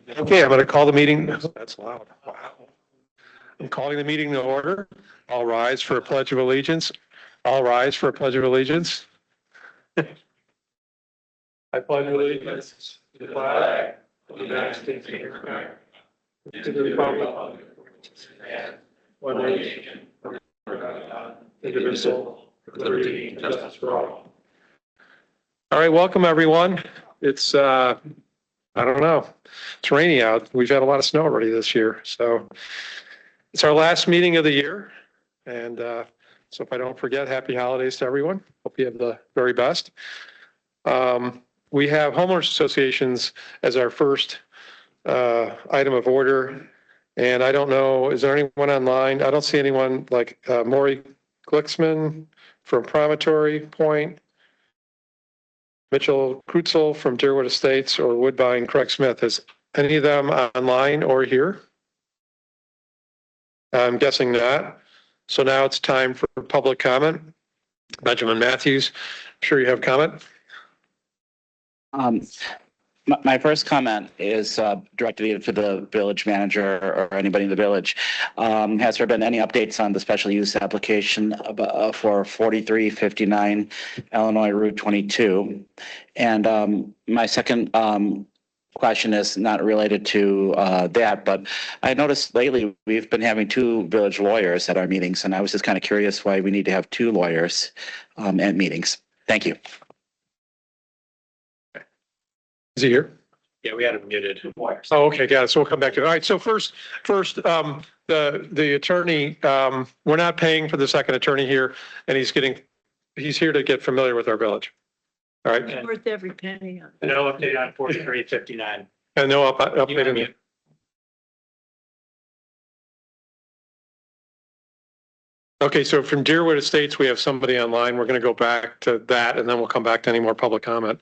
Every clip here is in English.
Okay, I'm going to call the meeting. That's loud. Wow. I'm calling the meeting to order. All rise for a pledge of allegiance. All rise for a pledge of allegiance. I pledge allegiance to the flag of the United States of America, to the republic, one nation, indivisible, with liberty and justice for all. All right, welcome everyone. It's I don't know. It's rainy out. We've had a lot of snow already this year. So it's our last meeting of the year. And so if I don't forget, happy holidays to everyone. Hope you have the very best. We have homeowners associations as our first item of order. And I don't know, is there anyone online? I don't see anyone like Maury Glicksman from Promontory Point, Mitchell Krutzel from Deerwood Estates, or Woodbine Craig Smith. Is any of them online or here? I'm guessing not. So now it's time for public comment. Benjamin Matthews, I'm sure you have comment. My first comment is directed either to the village manager or anybody in the village. Has there been any updates on the special use application for 4359 Illinois Route 22? And my second question is not related to that, but I noticed lately we've been having two village lawyers at our meetings, and I was just kind of curious why we need to have two lawyers at meetings. Thank you. Is he here? Yeah, we had him muted. Oh, okay, got it. So we'll come back to it. All right. So first, the attorney, we're not paying for the second attorney here, and he's here to get familiar with our village. All right. Okay. Worth every penny. No update on 4359. And no update in the. Okay, so from Deerwood Estates, we have somebody online. We're going to go back to that, and then we'll come back to any more public comment.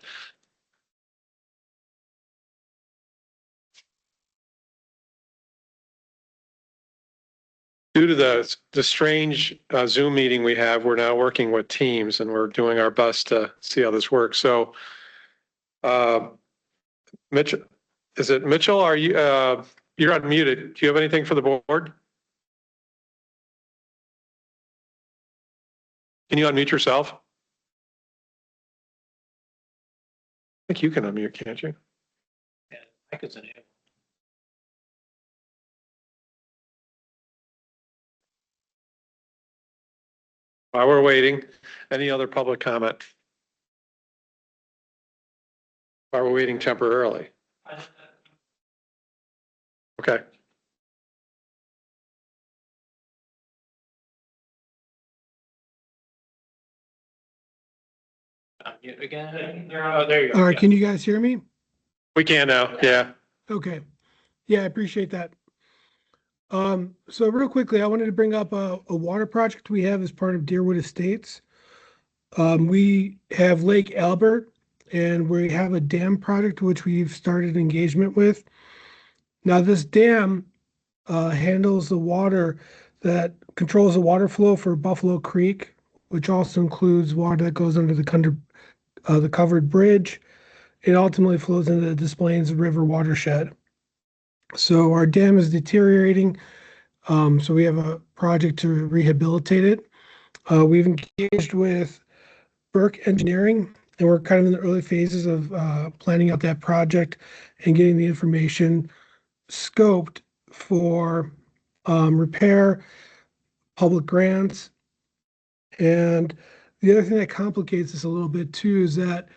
Due to the strange Zoom meeting we have, we're now working with Teams, and we're doing our best to see how this works. So, Mitchell, is it Mitchell? Are you? You're unmuted. Do you have anything for the board? Can you unmute yourself? I think you can unmute, can't you? Yeah, I could send it. While we're waiting, any other public comment? While we're waiting temporarily. Okay. Mute again. Oh, there you go. All right, can you guys hear me? We can now, yeah. Okay. Yeah, I appreciate that. So real quickly, I wanted to bring up a water project we have as part of Deerwood Estates. We have Lake Albert, and we have a dam project which we've started engagement with. Now this dam handles the water that controls the water flow for Buffalo Creek, which also includes water that goes under the covered bridge. It ultimately flows into the Des Plaines River watershed. So our dam is deteriorating. So we have a project to rehabilitate it. We've engaged with Burke Engineering, and we're kind of in the early phases of planning out that project and getting the information scoped for repair, public grants. And the other thing that complicates this a little bit too is that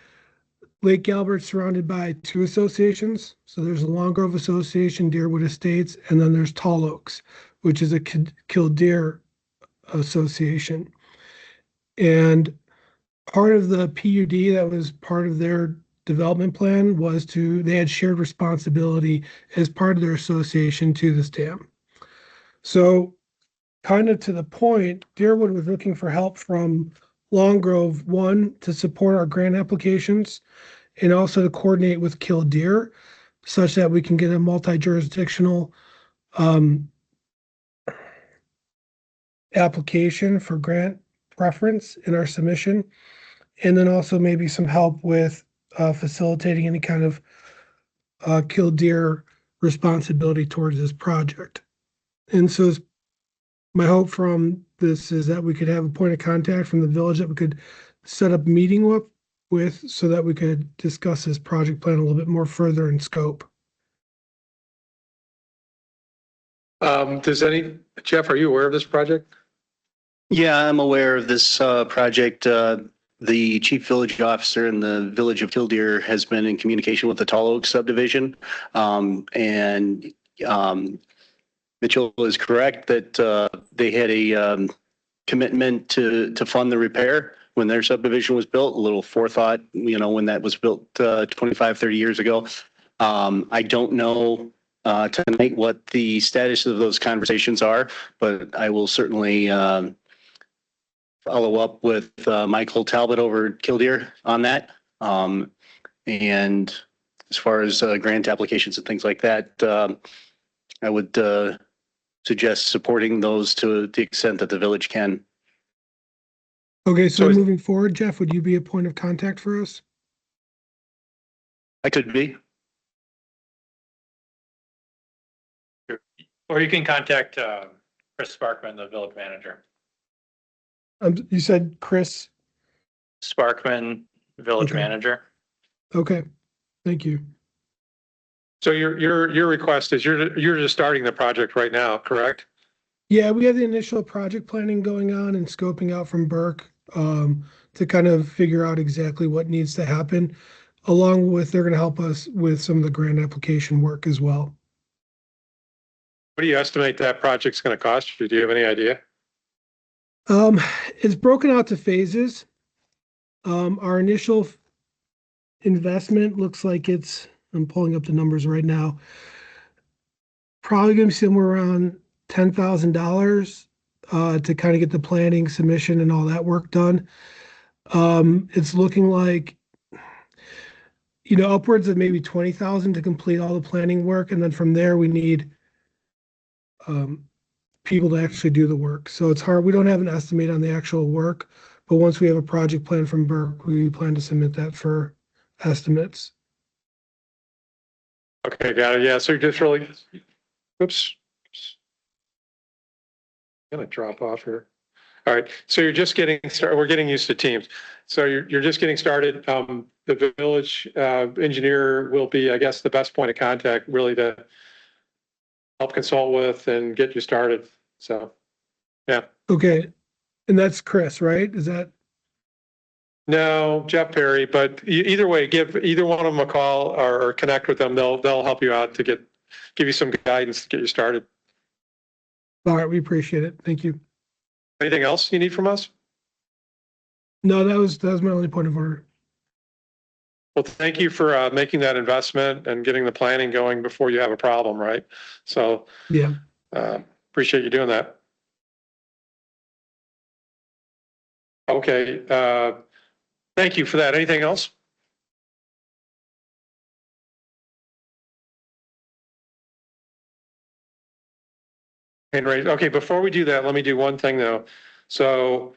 Lake Albert's surrounded by two associations. So there's the Long Grove Association, Deerwood Estates, and then there's Tall Oaks, which is a Killdeer association. And part of the PUD that was part of their development plan was they had shared responsibility as part of their association to this dam. So kind of to the point, Deerwood was looking for help from Long Grove, one, to support our grant applications, and also to coordinate with Killdeer such that we can get a multi-jurisdictional application for grant preference in our submission. And then also maybe some help with facilitating any kind of Killdeer responsibility towards this project. And so my hope from this is that we could have a point of contact from the village that we could set up a meeting with so that we could discuss this project plan a little bit more further in scope. Jeff, are you aware of this project? Yeah, I'm aware of this project. The chief village officer in the village of Killdeer has been in communication with the Tall Oak subdivision. And Mitchell is correct that they had a commitment to fund the repair when their subdivision was built. A little forethought, when that was built 25, 30 years ago. I don't know tonight what the status of those conversations are, but I will certainly follow up with Michael Talbot over at Killdeer on that. And as far as grant applications and things like that, I would suggest supporting those to the extent that the village can. Okay, so So moving forward, Jeff, would you be a point of contact for us? I could be. Or you can contact Chris Sparkman, the village manager. You said Chris. Sparkman, village Okay. manager. Okay, thank you. So your request is you're just starting the project right now, correct? Yeah, we have the initial project planning going on and scoping out from Burke to kind of figure out exactly what needs to happen. Along with, they're going to help us with some of the grant application work as well. What do you estimate that project's going to cost you? Do you have any idea? It's broken out to phases. Our initial investment looks like I'm pulling up the numbers right now. Probably going to be somewhere around $10,000 to kind of get the planning, submission, and all that work done. It's looking like, upwards of maybe 20,000 to complete all the planning work, and then from there we need people to actually do the work. So it's hard. We don't have an estimate on the actual work, but once we have a project plan from Burke, we plan to submit that for estimates. Okay, got it. Yeah, so you're just really, oops. Gonna drop off here. All right, so you're just getting started. We're getting used to Teams. So you're just getting started. The village engineer will be, I guess, the best point of contact really to help consult with and get you started. So, yeah. Okay, and that's Chris, right? Is that? No, Jeff Perry, but either way, give either one of them a call or connect with them. They'll help you out to give you some guidance to get you started. All right, we appreciate it. Thank you. Anything else you need from us? No, that was my only point of order. Well, thank you for making that investment and getting the planning going before you have a problem, right? So, Yeah. appreciate you doing that. Okay, thank you for that. Anything else? Okay, before we do that, let me do one thing though. So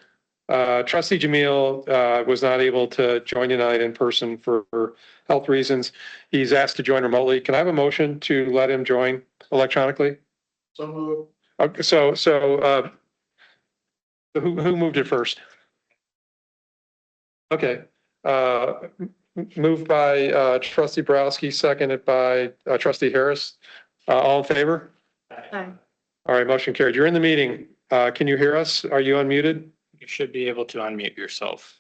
trustee Jamil was not able to join tonight in person for health reasons. He's asked to join remotely. Can I have a motion to let him join electronically? So moved. Okay, who moved it first? Okay, moved by trustee Borowski, seconded by trustee Harris. All in favor? Aye. All right, motion carried. You're in the meeting. Can you hear us? Are you unmuted? You should be able to unmute yourself.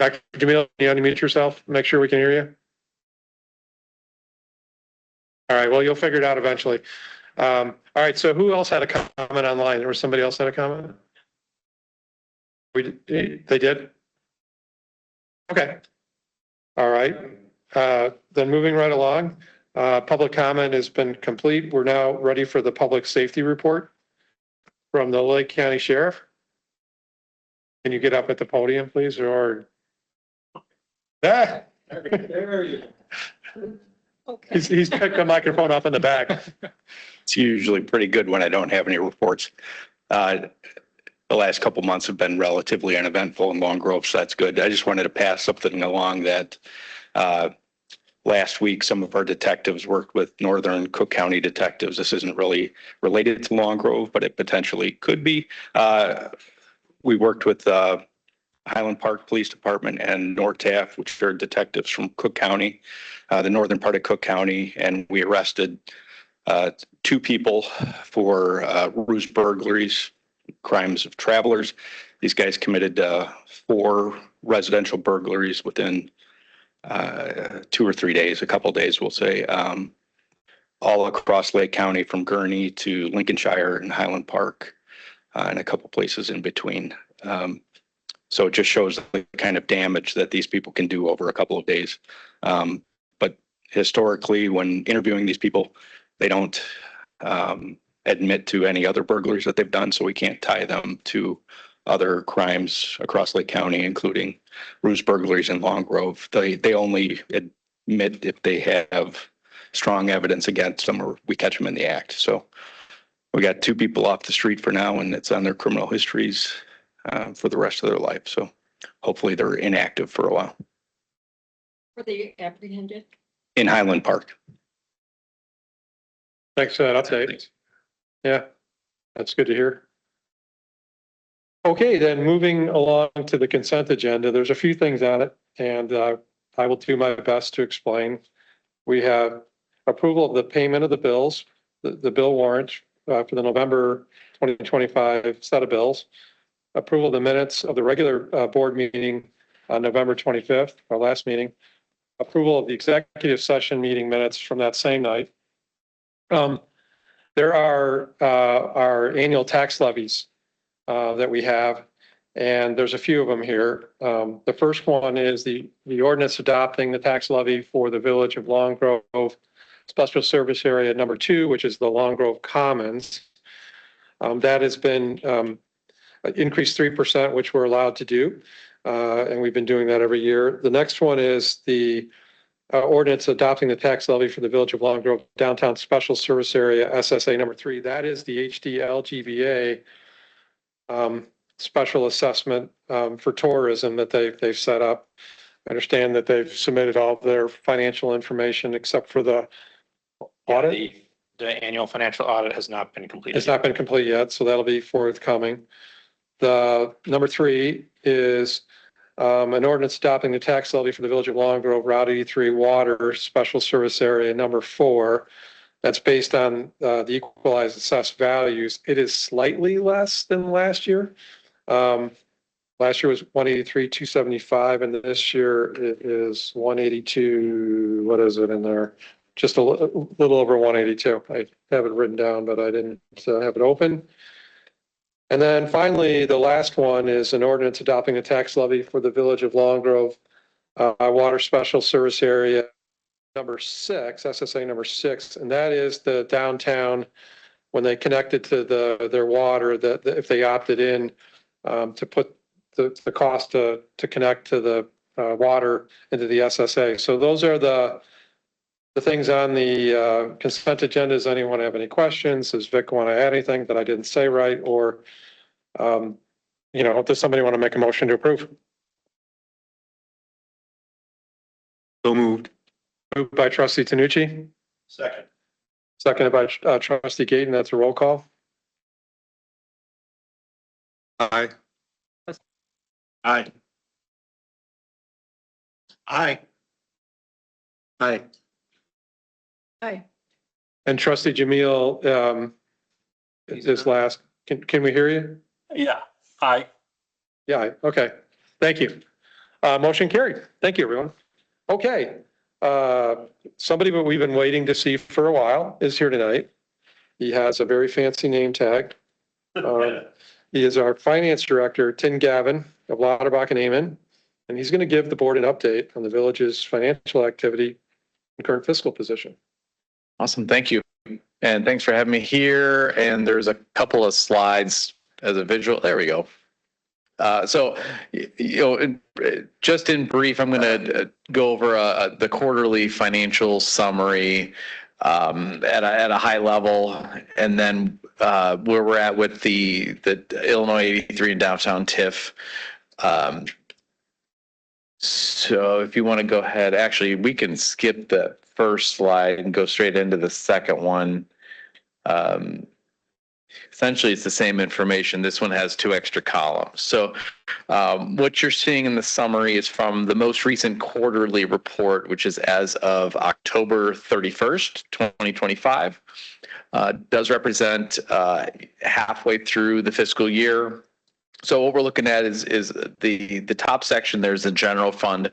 Dr. Jamil, can you unmute yourself? Make sure we can hear you. All right, well, you'll figure it out eventually. All right, so who else had a comment online? There was somebody else had a comment? They did? Okay. All right, then moving right along. Public comment has been complete. We're now ready for the public safety report from the Lake County Sheriff. Can you get up at the podium, please, or? Ah, There you go. Okay. he's picked the microphone up in the back. It's usually pretty good when I don't have any reports. The last couple months have been relatively uneventful in Long Grove, so that's good. I just wanted to pass something along that last week, some of our detectives worked with Northern Cook County detectives. This isn't really related to Long Grove, but it potentially could be. We worked with Highland Park Police Department and NORTAF, which are detectives from Cook County, the northern part of Cook County, and we arrested 2 people for ruse burglaries, crimes of travelers. These guys committed 4 residential burglaries within 2 or 3 days, a couple of days, we'll say, all across Lake County from Gurnee to Lincolnshire and Highland Park, and a couple places in between. So it just shows the kind of damage that these people can do over a couple of days. But historically, when interviewing these people, they don't admit to any other burglaries that they've done, so we can't tie them to other crimes across Lake County, including ruse burglaries in Long Grove. They only admit if they have strong evidence against them or we catch them in the act. So we got 2 people off the street for now, and it's on their criminal histories for the rest of their life. So hopefully they're inactive for a while. Were they apprehended? In Highland Park. Thanks for that update. Yeah, that's good to hear. Okay, then moving along to the consent agenda, there's a few things on it, and I will do my best to explain. We have approval of the payment of the bills, the bill warrant for the November 2025 set of bills, approval of the minutes of the regular board meeting on November 25th, our last meeting, approval of the executive session meeting minutes from that same night. There are our annual tax levies that we have, and there's a few of them here. The first one is the ordinance adopting the tax levy for the Village of Long Grove Special Service Area number 2, which is the Long Grove Commons. That has been increased 3%, which we're allowed to do, and we've been doing that every year. The next one is the ordinance adopting the tax levy for the Village of Long Grove Downtown Special Service Area SSA number 3. That is the HDLGVA special assessment for tourism that they've set up. I understand that they've submitted all of their financial information except for the audit. The annual financial audit has not been completed. It's not been complete yet, so that'll be forthcoming. The number 3 is an ordinance adopting the tax levy for the Village of Long Grove Route 83 Water Special Service Area number 4. That's based on the equalized assessed values. It is slightly less than last year. Last year was 183,275, and this year it is 182. What is it in there? Just a little over 182. I have it written down, but I didn't have it open. And then finally, the last one is an ordinance adopting a tax levy for the Village of Long Grove Water Special Service Area number 6, SSA number 6, and that is the downtown when they connected to their water, that if they opted in to put the cost to connect to the water into the SSA. So those are the things on the consent agenda. Does anyone have any questions? Does Vic want to add anything that I didn't say right? Or, does somebody want to make a motion to approve? So moved. Moved by trustee Tanucci, Second. seconded by trustee Gaten. That's a roll call. Aye. Aye. Aye. Aye. Aye. And trustee Jamil is last. Can we hear you? Yeah. Aye. Yeah, okay. Thank you. Motion carried. Thank you, everyone. Okay. Somebody that we've been waiting to see for a while is here tonight. He has a very fancy name tag. He is our finance director, Tim Gavin of Lauterbach and Amen, and he's going to give the board an update on the village's financial activity and current fiscal position. Awesome. Thank you. And thanks for having me here. And there's a couple of slides as a visual. There we go. Just in brief, I'm going to go over the quarterly financial summary at a high level, and then where we're at with the Illinois 83 and downtown TIF. So if you want to go ahead, actually, we can skip the first slide and go straight into the second one. Essentially, it's the same information. This one has 2 extra columns. So what you're seeing in the summary is from the most recent quarterly report, which is as of October 31st, 2025. Does represent halfway through the fiscal year. So what we're looking at is the top section. There's a general fund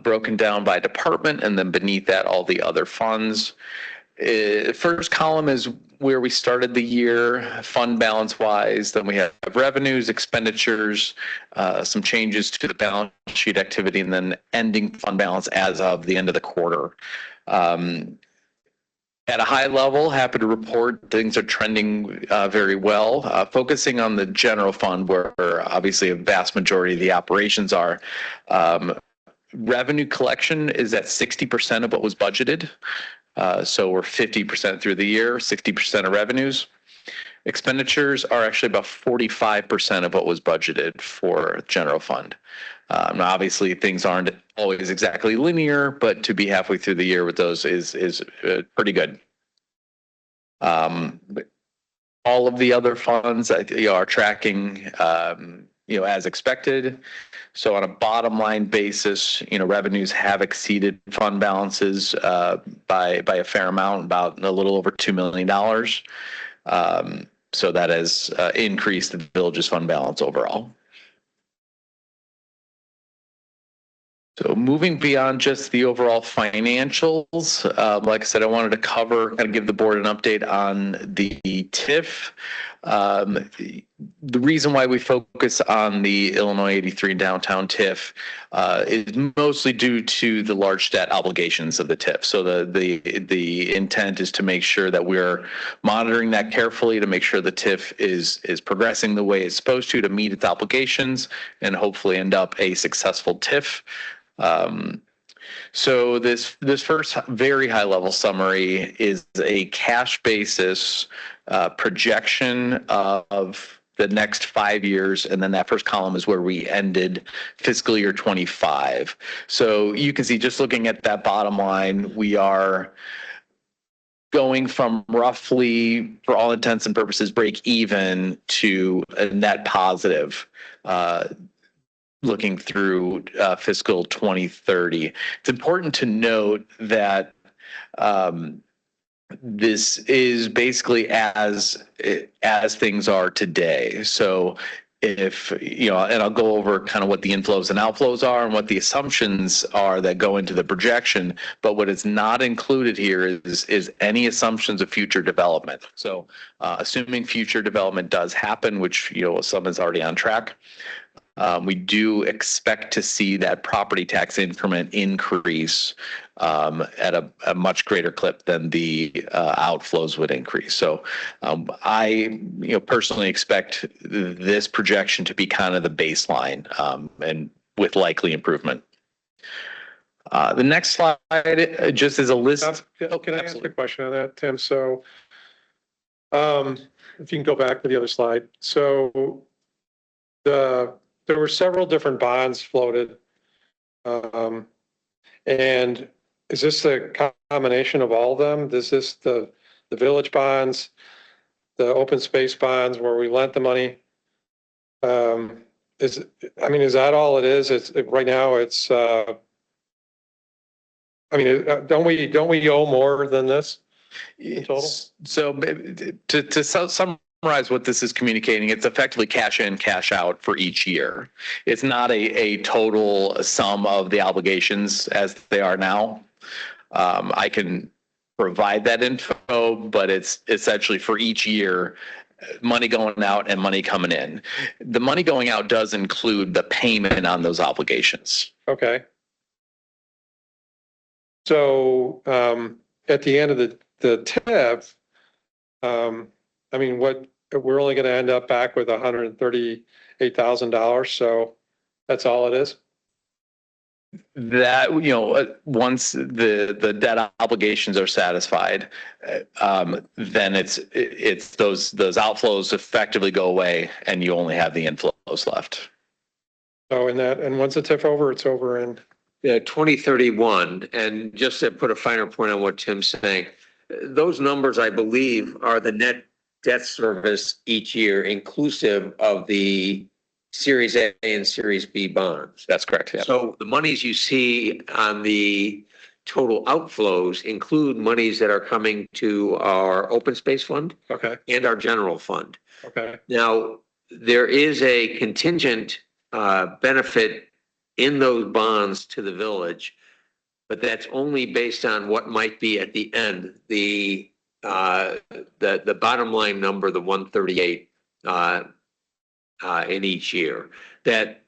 broken down by department, and then beneath that, all the other funds. First column is where we started the year, fund balance wise. Then we have revenues, expenditures, some changes to the balance sheet activity, and then ending fund balance as of the end of the quarter. At a high level, happy to report things are trending very well. Focusing on the general fund, where obviously a vast majority of the operations are. Revenue collection is at 60% of what was budgeted. So we're 50% through the year, 60% of revenues. Expenditures are actually about 45% of what was budgeted for general fund. Now obviously things aren't always exactly linear, but to be halfway through the year with those is pretty good. All of the other funds are tracking, as expected. So on a bottom line basis, revenues have exceeded fund balances by a fair amount, about a little over $2 million. So that has increased the village's fund balance overall. So moving beyond just the overall financials, like I said, I wanted to kind of give the board an update on the TIF. The reason why we focus on the Illinois 83 downtown TIF is mostly due to the large debt obligations of the TIF. So the intent is to make sure that we're monitoring that carefully, to make sure the TIF is progressing the way it's supposed to meet its obligations, and hopefully end up a successful TIF. So this first very high level summary is a cash basis projection of the next 5 years, and then that first column is where we ended fiscal year 25. So you can see, just looking at that bottom line, we are going from roughly, for all intents and purposes, break even to a net positive looking through fiscal 2030. It's important to note that this is basically as things are today. So if, and I'll go over kind of what the inflows and outflows are and what the assumptions are that go into the projection, but what is not included here is any assumptions of future development. So assuming future development does happen, which, some is already on track, we do expect to see that property tax increment increase at a much greater clip than the outflows would increase. So I personally expect this projection to be kind of the baseline, and with likely improvement. The next slide just is a list. Can I ask a question on that, Tim? So if you can go back to the other slide. So there were several different bonds floated. And is this a combination of all of them? Is this the village bonds, the open space bonds where we lent the money? Is that all it is? Right now it's, don't we owe more than this in total? So to summarize what this is communicating, it's effectively cash in, cash out for each year. It's not a total sum of the obligations as they are now. I can provide that info, but it's essentially for each year, money going out and money coming in. The money going out does include the payment on those obligations. Okay. So at the end of the TIF, we're only going to end up back with $138,000. So that's all it is. That, once the debt obligations are satisfied, then it's those outflows effectively go away, and you only have the inflows left. So and once the TIF over, it's over in 2031, and just to put a finer point on what Tim's saying, those numbers, I believe, are the net debt service each year, inclusive of the Series A and Series B bonds. That's correct. Yeah. So the monies you see on the total outflows include monies that are coming to our open space fund Okay, and our general fund. okay, Now, there is a contingent benefit in those bonds to the village, but that's only based on what might be at the end, the bottom line number, the 138 in each year, that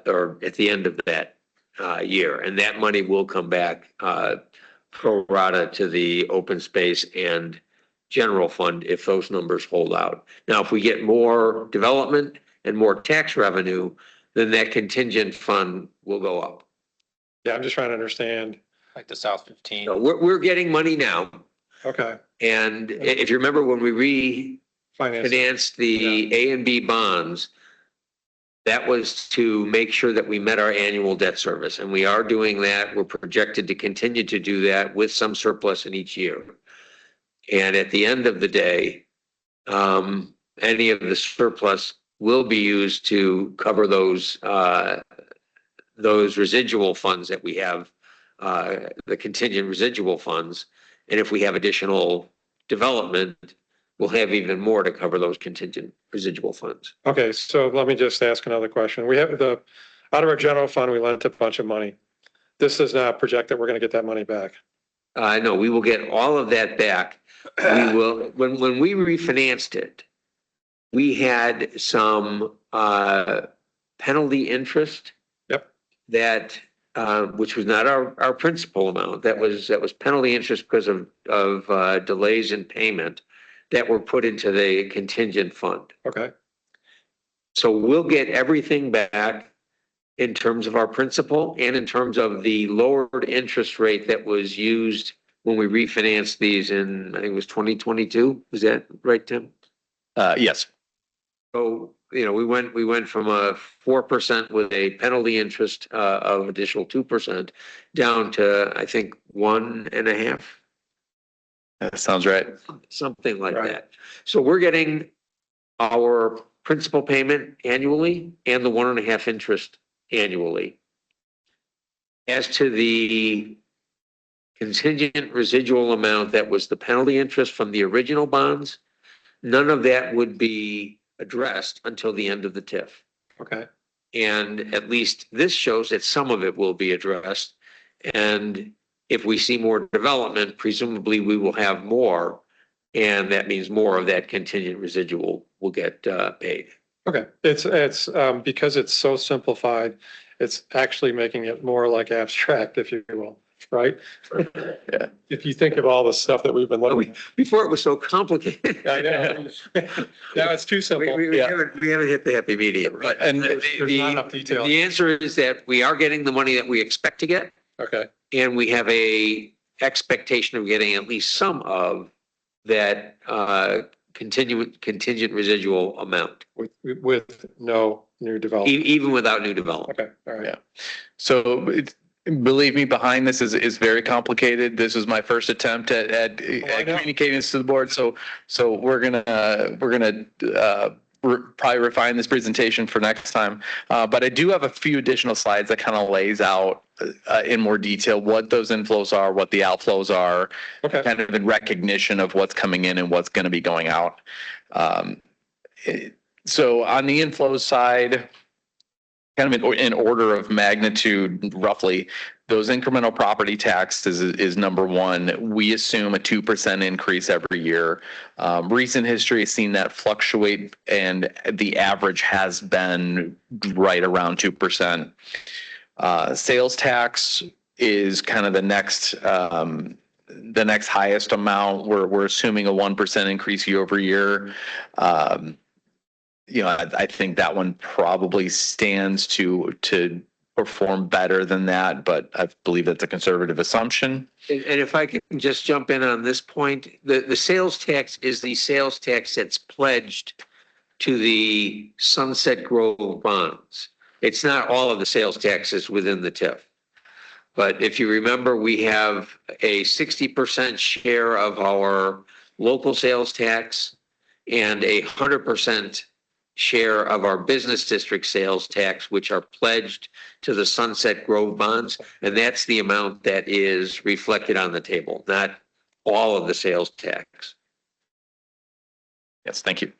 or at the end of that year, and that money will come back pro rata to the open space and general fund if those numbers hold out. Now, if we get more development and more tax revenue, then that contingent fund will go up. yeah, I'm just trying to understand. Like the South 15. So we're getting money now, Okay, and if you remember when we finance, refinanced the A and B bonds, that was to make sure that we met our annual debt service, and we are doing that. We're projected to continue to do that with some surplus in each year. And at the end of the day, any of the surplus will be used to cover those residual funds that we have, the contingent residual funds. And if we have additional development, we'll have even more to cover those contingent residual funds. okay, so let me just ask another question. We have out of our general fund, we lent a bunch of money. This does not project that we're gonna get that money back. No, we will get all of that back. We will, when we refinanced it, we had some penalty interest. Yep. That which was not our principal amount. That was penalty interest because of delays in payment that were put into the contingent fund. Okay, So we'll get everything back in terms of our principal and in terms of the lowered interest rate that was used when we refinanced these in, I think it was 2022. Was that right, Tim? Yes. So, we went from a 4% with a penalty interest of additional 2% down to, I think, 1.5%. That sounds right. Something like Right. that. So we're getting our principal payment annually and the 1.5% interest annually. As to the contingent residual amount that was the penalty interest from the original bonds, none of that would be addressed until the end of the TIF. okay, And at least this shows that some of it will be addressed. And if we see more development, presumably we will have more. And that means more of that contingent residual will get paid. okay. It's because it's so simplified, it's actually making it more like abstract, if you will, right? Yeah. If you think of all the stuff that we've been looking at. Before it was so complicated. I know. Now it's too simple. We haven't hit the happy medium, but And There's not enough detail. the answer is that we are getting the money that we expect to get, Okay, and we have a expectation of getting at least some of that contingent residual amount, with no new development. even without new development. Okay, all right. Yeah. So believe me, behind this is very complicated. This was my first attempt at I know. communicating this to the board. So we're gonna probably refine this presentation for next time. But I do have a few additional slides that kind of lays out in more detail what those inflows are, what the outflows are, Okay, kind of in recognition of what's coming in and what's going to be going out. So on the inflows side, kind of in order of magnitude, roughly, those incremental property taxes is number one. We assume a 2% increase every year. Recent history has seen that fluctuate, and the average has been right around 2%. Sales tax is kind of the next highest amount. We're assuming a 1% increase year over year. I think that one probably stands to perform better than that, but I believe that's a conservative assumption. And if I can just jump in on this point, the sales tax is the sales tax that's pledged to the Sunset Grove bonds. It's not all of the sales taxes within the TIF. But if you remember, we have a 60% share of our local sales tax and 100% share of our business district sales tax, which are pledged to the Sunset Grove bonds. And that's the amount that is reflected on the table, not all of the sales tax. Yes, thank you.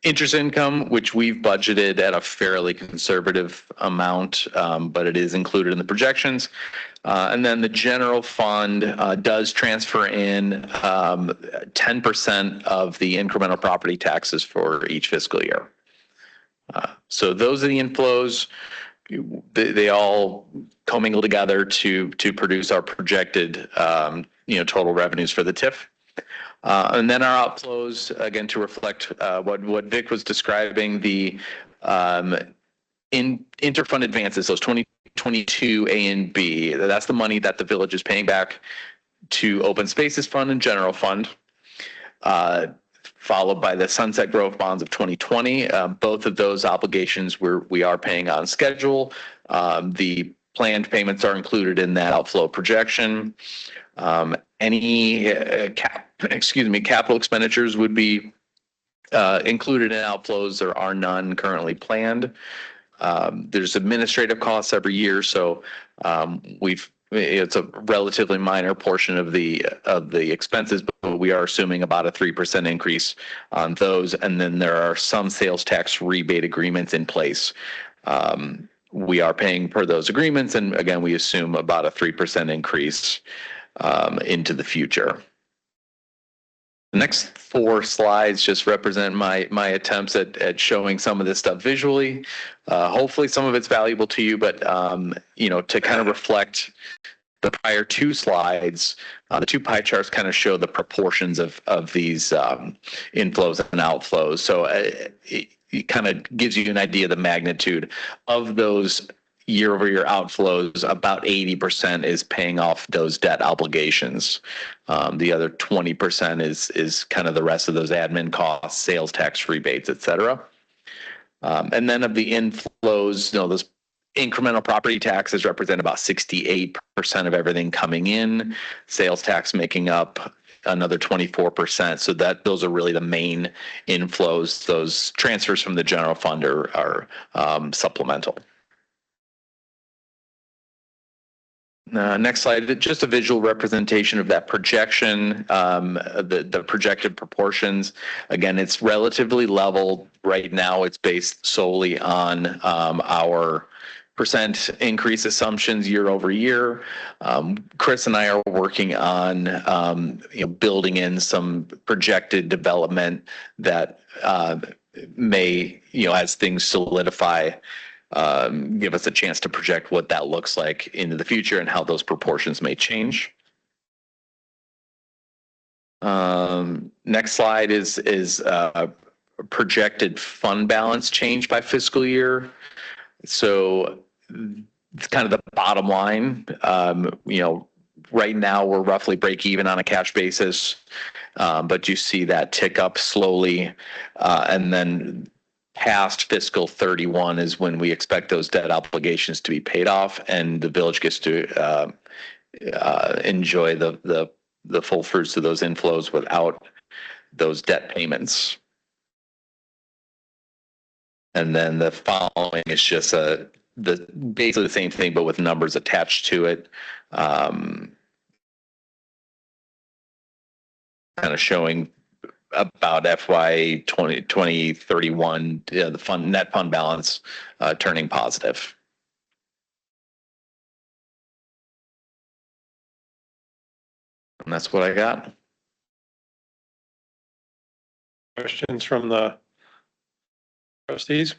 Interest income, which we've budgeted at a fairly conservative amount, but it is included in the projections. And then the general fund does transfer in 10% of the incremental property taxes for each fiscal year. So those are the inflows. They all commingle together to produce our projected total revenues for the TIF. And then our outflows, again, to reflect what Vic was describing, the interfund advances, those 2022 A and B, that's the money that the village is paying back to Open Spaces Fund and General Fund, followed by the Sunset Grove bonds of 2020. Both of those obligations we are paying on schedule. The planned payments are included in that outflow projection. Any capital expenditures would be included in outflows. There are none currently planned. There's administrative costs every year, so it's a relatively minor portion of the expenses, but we are assuming about a 3% increase on those. And then there are some sales tax rebate agreements in place. We are paying per those agreements, and again, we assume about a 3% increase into the future. The next 4 slides just represent my attempts at showing some of this stuff visually. Hopefully some of it's valuable to you, but to kind of reflect the prior 2 slides, the 2 pie charts kind of show the proportions of these inflows and outflows. So it kind of gives you an idea of the magnitude of those year-over-year outflows. About 80% is paying off those debt obligations. The other 20% is kind of the rest of those admin costs, sales tax rebates, et cetera. And then of the inflows, those incremental property taxes represent about 68% of everything coming in, sales tax making up another 24%. So those are really the main inflows. Those transfers from the general fund are supplemental. Next slide, just a visual representation of that projection, the projected proportions. Again, it's relatively level right now. It's based solely on our percent increase assumptions year over year. Chris and I are working on building in some projected development that may, as things solidify, give us a chance to project what that looks like into the future and how those proportions may change. Next slide is projected fund balance change by fiscal year. So it's kind of the bottom line. Right now we're roughly break even on a cash basis, but you see that tick up slowly, and then past fiscal 31 is when we expect those debt obligations to be paid off, and the village gets to enjoy the full fruits of those inflows without those debt payments. And then the following is just basically the same thing, but with numbers attached to it. Kind of showing about FY 2031, the net fund balance turning positive. And that's what I got. Questions from the trustees?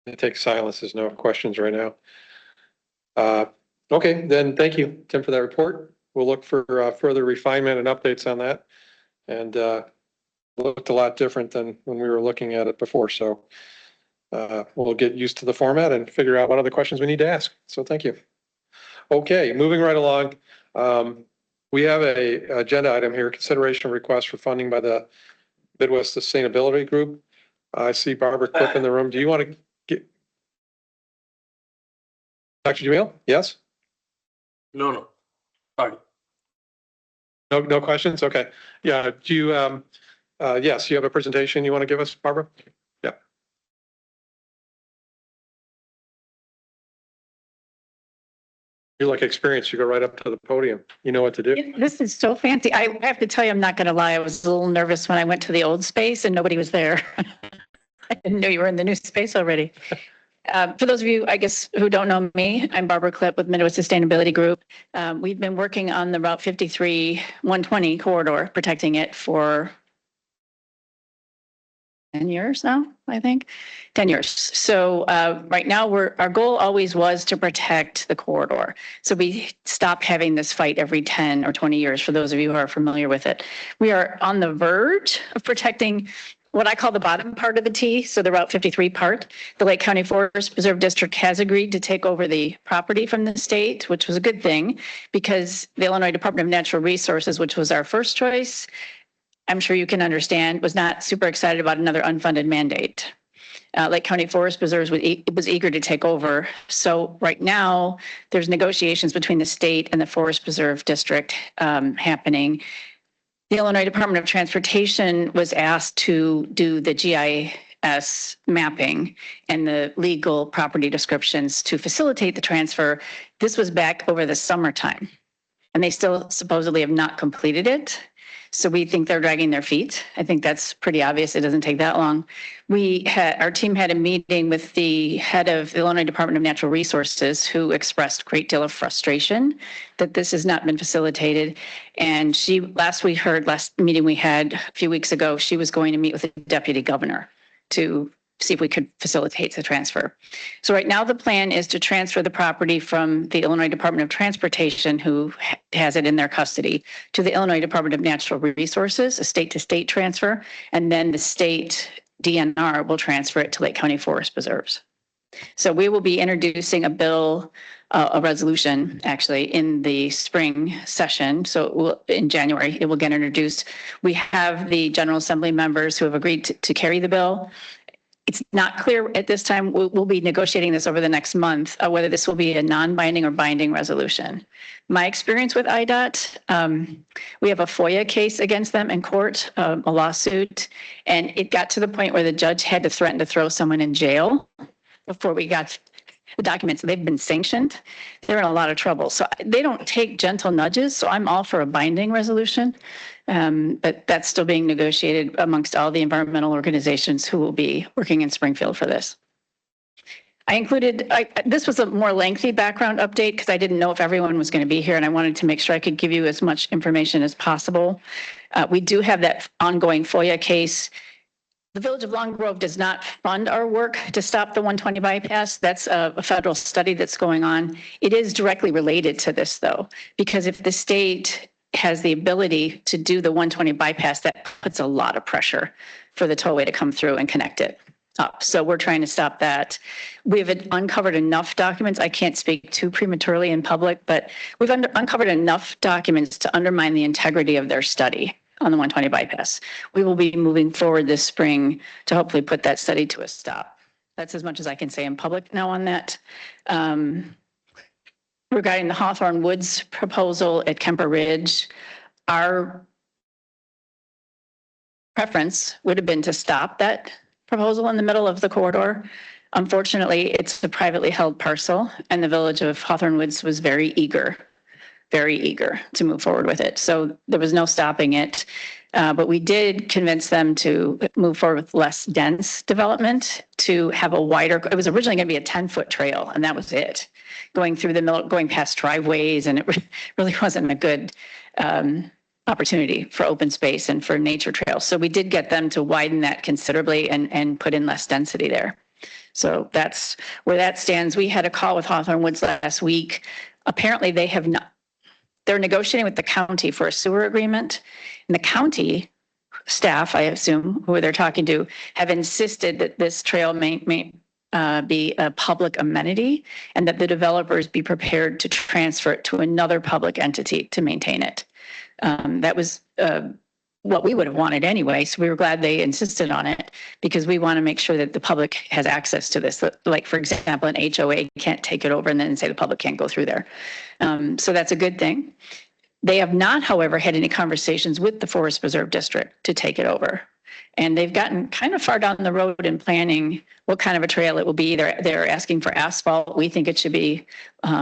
I take silence as no questions right now. Okay, then thank you, Tim, for that report. We'll look for further refinement and updates on that. And looked a lot different than when we were looking at it before. So we'll get used to the format and figure out what other questions we need to ask. So thank you. Okay, moving right along. We have a agenda item here, consideration request for funding by the Midwest Sustainability Group. I see Barbara Cliff in the room. Do you want to get? Dr. Jamil? Yes? No. Sorry. No questions? Okay. Yeah, do you, yes, you have a presentation you want to give us, Barbara? Yeah. You're like experienced. You go right up to the podium. You know what to do. This is so fancy. I have to tell you, I'm not going to lie. I was a little nervous when I went to the old space and nobody was there. I didn't know you were in the new space already. For those of you, I guess, who don't know me, I'm Barbara Clipp with Midwest Sustainability Group. We've been working on the Route 53 120 corridor, protecting it for 10 years now, I think, 10 years. So right now, our goal always was to protect the corridor. So we stopped having this fight every 10 or 20 years, for those of you who are familiar with it. We are on the verge of protecting what I call the bottom part of the T, so the Route 53 part. The Lake County Forest Preserve District has agreed to take over the property from the state, which was a good thing, because the Illinois Department of Natural Resources, which was our first choice, I'm sure you can understand, was not super excited about another unfunded mandate. Lake County Forest Preserves was eager to take over. So right now, there's negotiations between the state and the Forest Preserve District happening. The Illinois Department of Transportation was asked to do the GIS mapping and the legal property descriptions to facilitate the transfer. This was back over the summertime, and they still supposedly have not completed it. So we think they're dragging their feet. I think that's pretty obvious. It doesn't take that long. Our team had a meeting with the head of the Illinois Department of Natural Resources, who expressed a great deal of frustration that this has not been facilitated. And last meeting we had a few weeks ago, she was going to meet with the deputy governor to see if we could facilitate the transfer. So right now the plan is to transfer the property from the Illinois Department of Transportation, who has it in their custody, to the Illinois Department of Natural Resources, a state-to-state transfer, and then the state DNR will transfer it to Lake County Forest Preserves. So we will be introducing a bill, a resolution actually in the spring session. So in January, it will get introduced. We have the General Assembly members who have agreed to carry the bill. It's not clear at this time. We'll be negotiating this over the next month, whether this will be a non-binding or binding resolution. My experience with IDOT, we have a FOIA case against them in court, a lawsuit, and it got to the point where the judge had to threaten to throw someone in jail before we got the documents. They've been sanctioned. They're in a lot of trouble. So they don't take gentle nudges. So I'm all for a binding resolution. But that's still being negotiated amongst all the environmental organizations who will be working in Springfield for this. This was a more lengthy background update because I didn't know if everyone was going to be here, and I wanted to make sure I could give you as much information as possible. We do have that ongoing FOIA case. The Village of Long Grove does not fund our work to stop the 120 bypass. That's a federal study that's going on. It is directly related to this, though, because if the state has the ability to do the 120 bypass, that puts a lot of pressure for the tollway to come through and connect it up. So we're trying to stop that. We've uncovered enough documents. I can't speak too prematurely in public, but we've uncovered enough documents to undermine the integrity of their study on the 120 bypass. We will be moving forward this spring to hopefully put that study to a stop. That's as much as I can say in public now on that. Regarding the Hawthorne Woods proposal at Kemper Ridge, our preference would have been to stop that proposal in the middle of the corridor. Unfortunately, it's a privately held parcel, and the Village of Hawthorne Woods was very eager to move forward with it. So there was no stopping it. But we did convince them to move forward with less dense development, to have a wider, it was originally going to be a 10-foot trail, and that was it. Going through the middle, going past driveways, and it really wasn't a good opportunity for open space and for nature trails. So we did get them to widen that considerably and put in less density there. So that's where that stands. We had a call with Hawthorne Woods last week. Apparently they have not, they're negotiating with the county for a sewer agreement, and the county staff, I assume, who they're talking to, have insisted that this trail may be a public amenity and that the developers be prepared to transfer it to another public entity to maintain it. That was what we would have wanted anyway. So we were glad they insisted on it because we want to make sure that the public has access to this. Like, for example, an HOA can't take it over and then say the public can't go through there. So that's a good thing. They have not, however, had any conversations with the Forest Preserve District to take it over. And they've gotten kind of far down the road in planning what kind of a trail it will be. They're asking for asphalt. We think it should be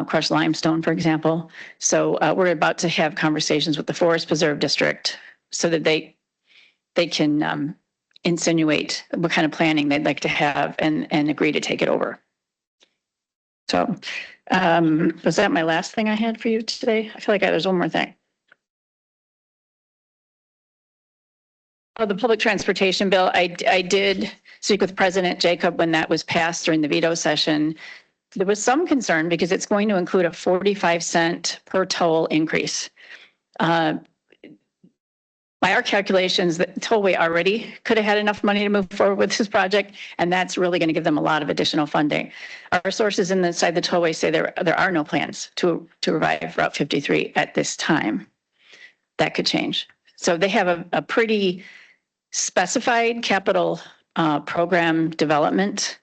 crushed limestone, for example. So we're about to have conversations with the Forest Preserve District so that they can insinuate what kind of planning they'd like to have and agree to take it over. So was that my last thing I had for you today? I feel like there's one more thing. Oh, the public transportation bill, I did speak with President Jacob when that was passed during the veto session. There was some concern because it's going to include a 45-cent per toll increase. By our calculations, the tollway already could have had enough money to move forward with this project, and that's really going to give them a lot of additional funding. Our sources inside the tollway say there are no plans to revive Route 53 at this time. That could change. So they have a pretty specified capital program development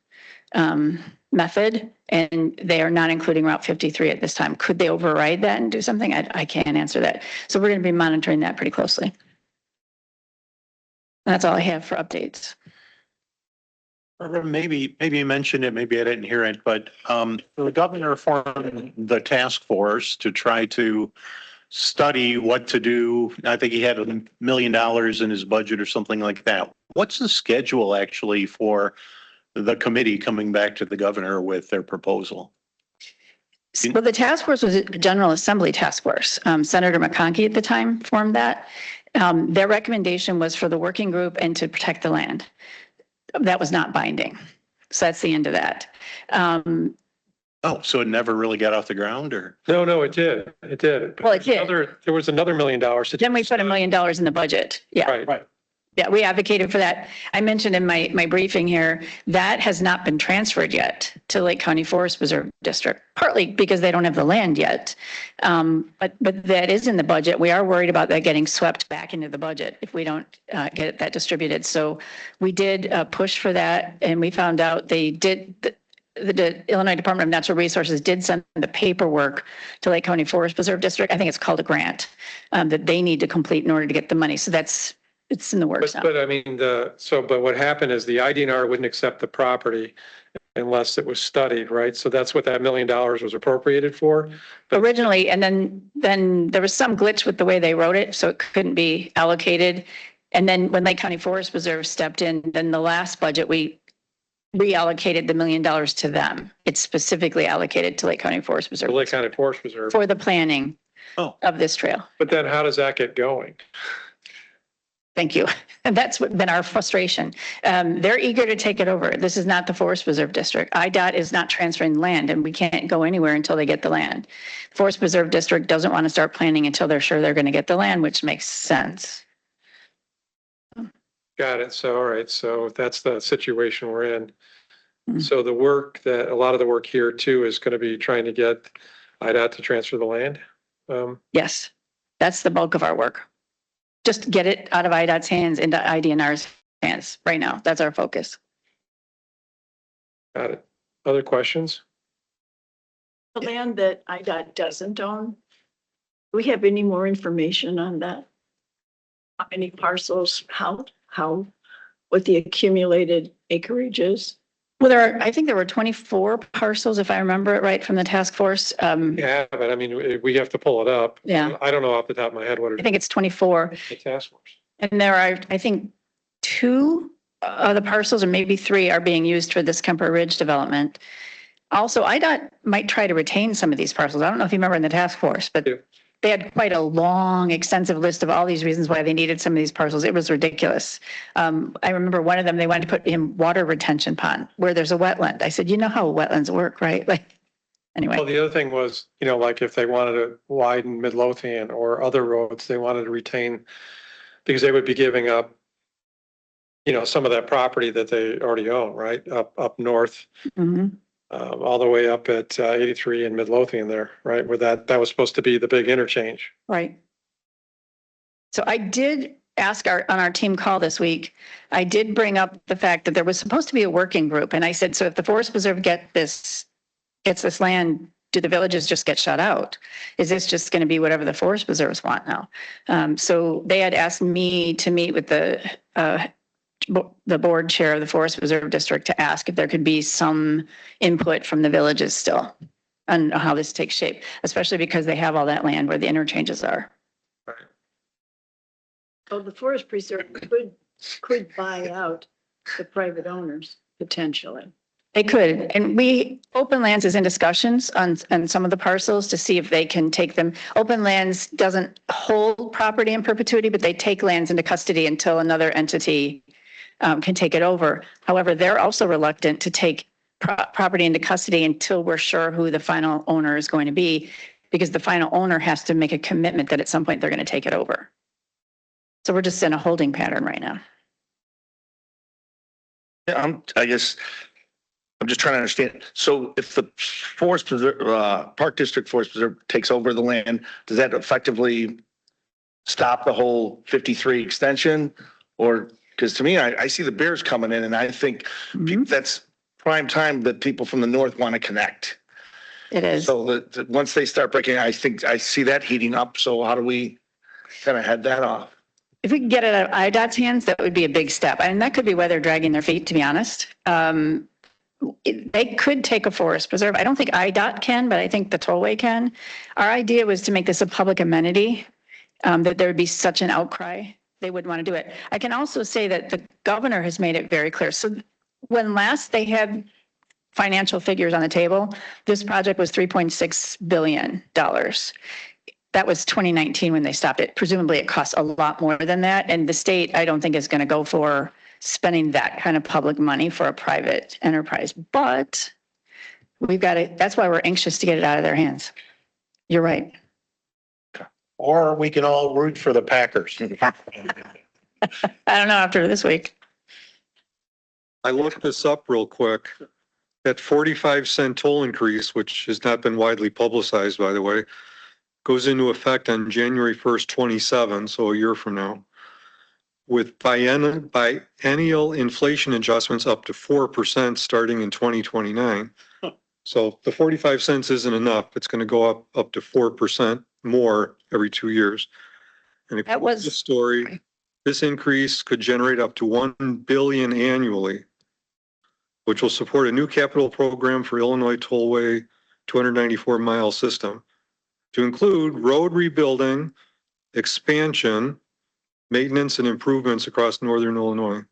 method, and they are not including Route 53 at this time. Could they override that and do something? I can't answer that. So we're going to be monitoring that pretty closely. That's all I have for updates. Maybe you mentioned it, maybe I didn't hear it, but the governor formed the task force to try to study what to do. I think he had $1 million in his budget or something like that. What's the schedule actually for the committee coming back to the governor with their proposal? Well, the task force was a General Assembly task force. Senator McConkey at the time formed that. Their recommendation was for the working group and to protect the land. That was not binding. So that's the end of that. Oh, so it never really got off the ground, or? No, it did. It did. Well, it did. There was another $1 million. Then we put $1 million in the budget. Yeah. Right. Yeah, we advocated for that. I mentioned in my briefing here, that has not been transferred yet to Lake County Forest Preserve District, partly because they don't have the land yet. But that is in the budget. We are worried about that getting swept back into the budget if we don't get that distributed. So we did push for that, and we found out they did. The Illinois Department of Natural Resources did send the paperwork to Lake County Forest Preserve District. I think it's called a grant that they need to complete in order to get the money. So it's in the works now. But I mean, but what happened is the IDNR wouldn't accept the property unless it was studied, right? So that's what that $1 million was appropriated for. Originally, and then there was some glitch with the way they wrote it, so it couldn't be allocated. And then when Lake County Forest Preserve stepped in, then the last budget, we reallocated the $1 million to them. It's specifically allocated to Lake County Forest Preserve. The Lake County Forest Preserve. For the planning of this trail. But then how does that get going? Thank you. And that's been our frustration. They're eager to take it over. This is not the Forest Preserve District. IDOT is not transferring land, and we can't go anywhere until they get the land. Forest Preserve District doesn't want to start planning until they're sure they're going to get the land, which makes sense. Got it. So, all right. So that's the situation we're in. Mm-hmm. So a lot of the work here too is going to be trying to get IDOT to transfer the land. Yes, that's the bulk of our work. Just get it out of IDOT's hands into IDNR's hands right now. That's our focus. Got it. Other questions? The land that IDOT doesn't own, do we have any more information on that? How many parcels, how, what the accumulated acreage is? Well, I think there were 24 parcels, if I remember it right, from the task force. Yeah, but I mean, we have to pull it up. Yeah. I don't know off the top of my head what it I think it's 24. is. The task force. And there are, I think, 2 of the parcels, or maybe 3, are being used for this Kemper Ridge development. Also, IDOT might try to retain some of these parcels. I don't know if you remember in the task force, but they had quite a long, extensive list of all these reasons why they needed some of these parcels. It was ridiculous. I remember one of them, they wanted to put in water retention pond where there's a wetland. I said, you know how wetlands work, right? Like, anyway. Well, the other thing was, like if they wanted to widen Midlothian or other roads, they wanted to retain, because they would be giving up, some of that property that they already own, right? Up north. Mm-hmm. All the way up at 83 in Midlothian there, right? Where that was supposed to be the big interchange. Right. So I did ask on our team call this week, I did bring up the fact that there was supposed to be a working group. And I said, so if the Forest Preserve gets this land, do the villages just get shut out? Is this just going to be whatever the Forest Preserves want now? So they had asked me to meet with the board chair of the Forest Preserve District to ask if there could be some input from the villages still on how this takes shape, especially because they have all that land where the interchanges are. Oh, the Forest Preserve could buy out the private owners potentially. They could, and Open Lands is in discussions on some of the parcels to see if they can take them. Open Lands doesn't hold property in perpetuity, but they take lands into custody until another entity can take it over. However, they're also reluctant to take property into custody until we're sure who the final owner is going to be, because the final owner has to make a commitment that at some point they're going to take it over. So we're just in a holding pattern right now. Yeah, I guess I'm just trying to understand. So if the Forest Preserve, Park District Forest Preserve takes over the land, does that effectively stop the whole 53 extension? Or, because to me, I see the bears coming in and I think that's prime time that people from the north want to connect. It is. So that once they start breaking, I think I see that heating up. So how do we kind of head that off? If we could get it out of IDOT's hands, that would be a big step. And that could be where they're dragging their feet, to be honest. They could take a forest preserve. I don't think IDOT can, but I think the tollway can. Our idea was to make this a public amenity, that there would be such an outcry. They would want to do it. I can also say that the governor has made it very clear. So when last they had financial figures on the table, this project was $3.6 billion. That was 2019 when they stopped it. Presumably it costs a lot more than that. And the state, I don't think is going to go for spending that kind of public money for a private enterprise, but we've got it. That's why we're anxious to get it out of their hands. You're right. Or we can all root for the Packers. I don't know after this week. I looked this up real quick. That 45-cent toll increase, which has not been widely publicized, by the way, goes into effect on January 1st, 27, so a year from now, with biennial inflation adjustments up to 4% starting in 2029. So the 45 cents isn't enough. It's going to go up to 4% more every 2 years. And That was the story. This increase could generate up to $1 billion annually, which will support a new capital program for Illinois Tollway 294-mile system to include road rebuilding, expansion, maintenance, and improvements across northern Illinois.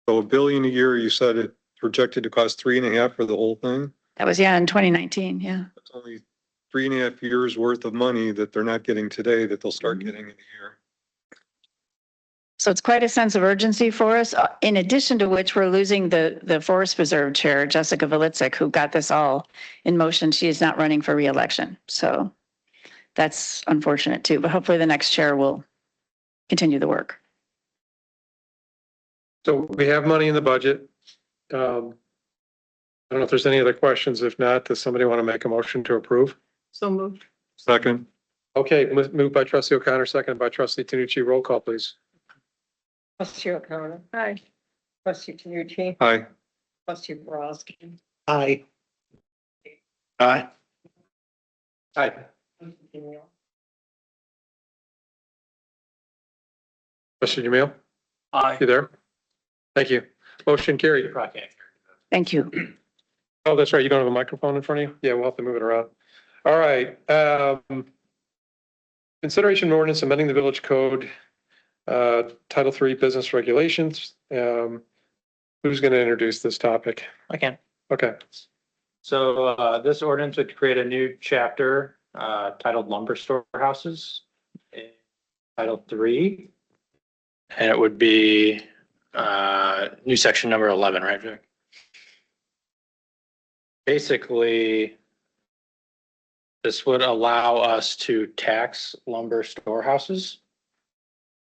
So $1 billion a year, you said it projected to cost 3.5 for the whole thing. That was, in 2019. Yeah. That's only 3.5 years worth of money that they're not getting today that they'll start getting in a year. So it's quite a sense of urgency for us. In addition to which, we're losing the Forest Preserve Chair, Jessica Velitzik, who got this all in motion. She is not running for reelection. So that's unfortunate too, but hopefully the next chair will continue the work. So we have money in the budget. I don't know if there's any other questions. If not, does somebody want to make a motion to approve? So moved. Second. Okay, moved by trustee O'Connor, seconded by trustee Tanucci. Roll call, please. Trustee O'Connor. Aye. Trustee Tanucci. Aye. Trustee Borowski. Aye. Aye. Aye. Trustee Jamil, Aye. you there? Thank you. Motion carried. Thank you. Oh, that's right. You don't have a microphone in front of you? Yeah, we'll have to move it around. All right. Consideration of ordinance amending the village code, Title III Business Regulations. Who's going to introduce this topic? I can. Okay. So this ordinance would create a new chapter titled lumber storehouses in Title III. And it would be new section number 11, right, Vic? Basically, this would allow us to tax lumber storehouses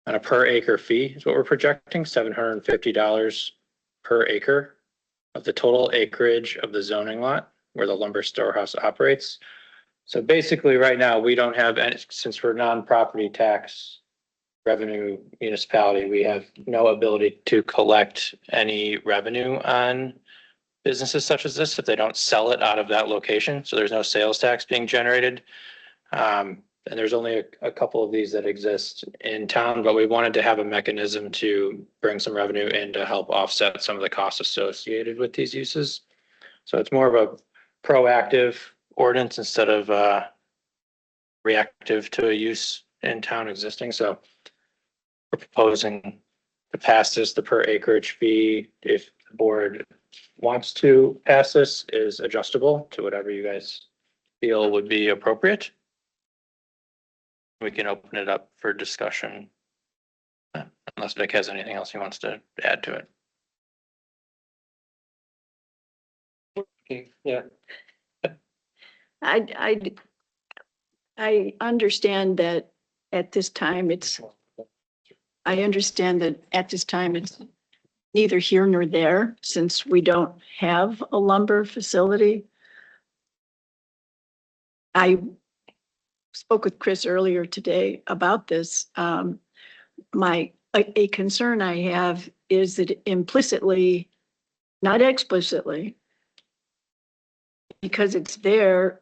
on a per acre fee is what we're projecting, $750 per acre of the total acreage of the zoning lot where the lumber storehouse operates. So basically, right now, we don't have any, since we're non-property tax revenue municipality, we have no ability to collect any revenue on businesses such as this if they don't sell it out of that location. So there's no sales tax being generated. And there's only a couple of these that exist in town, but we wanted to have a mechanism to bring some revenue in to help offset some of the costs associated with these uses. So it's more of a proactive ordinance instead of reactive to a use in town existing. So we're proposing to pass this. The per acreage fee, if the board wants to pass this, is adjustable to whatever you guys feel would be appropriate. We can open it up for discussion. Unless Vic has anything else he wants to add to it. Yeah. I understand that at this time it's neither here nor there, since we don't have a lumber facility. I spoke with Chris earlier today about this. A concern I have is that implicitly, not explicitly, because it's there,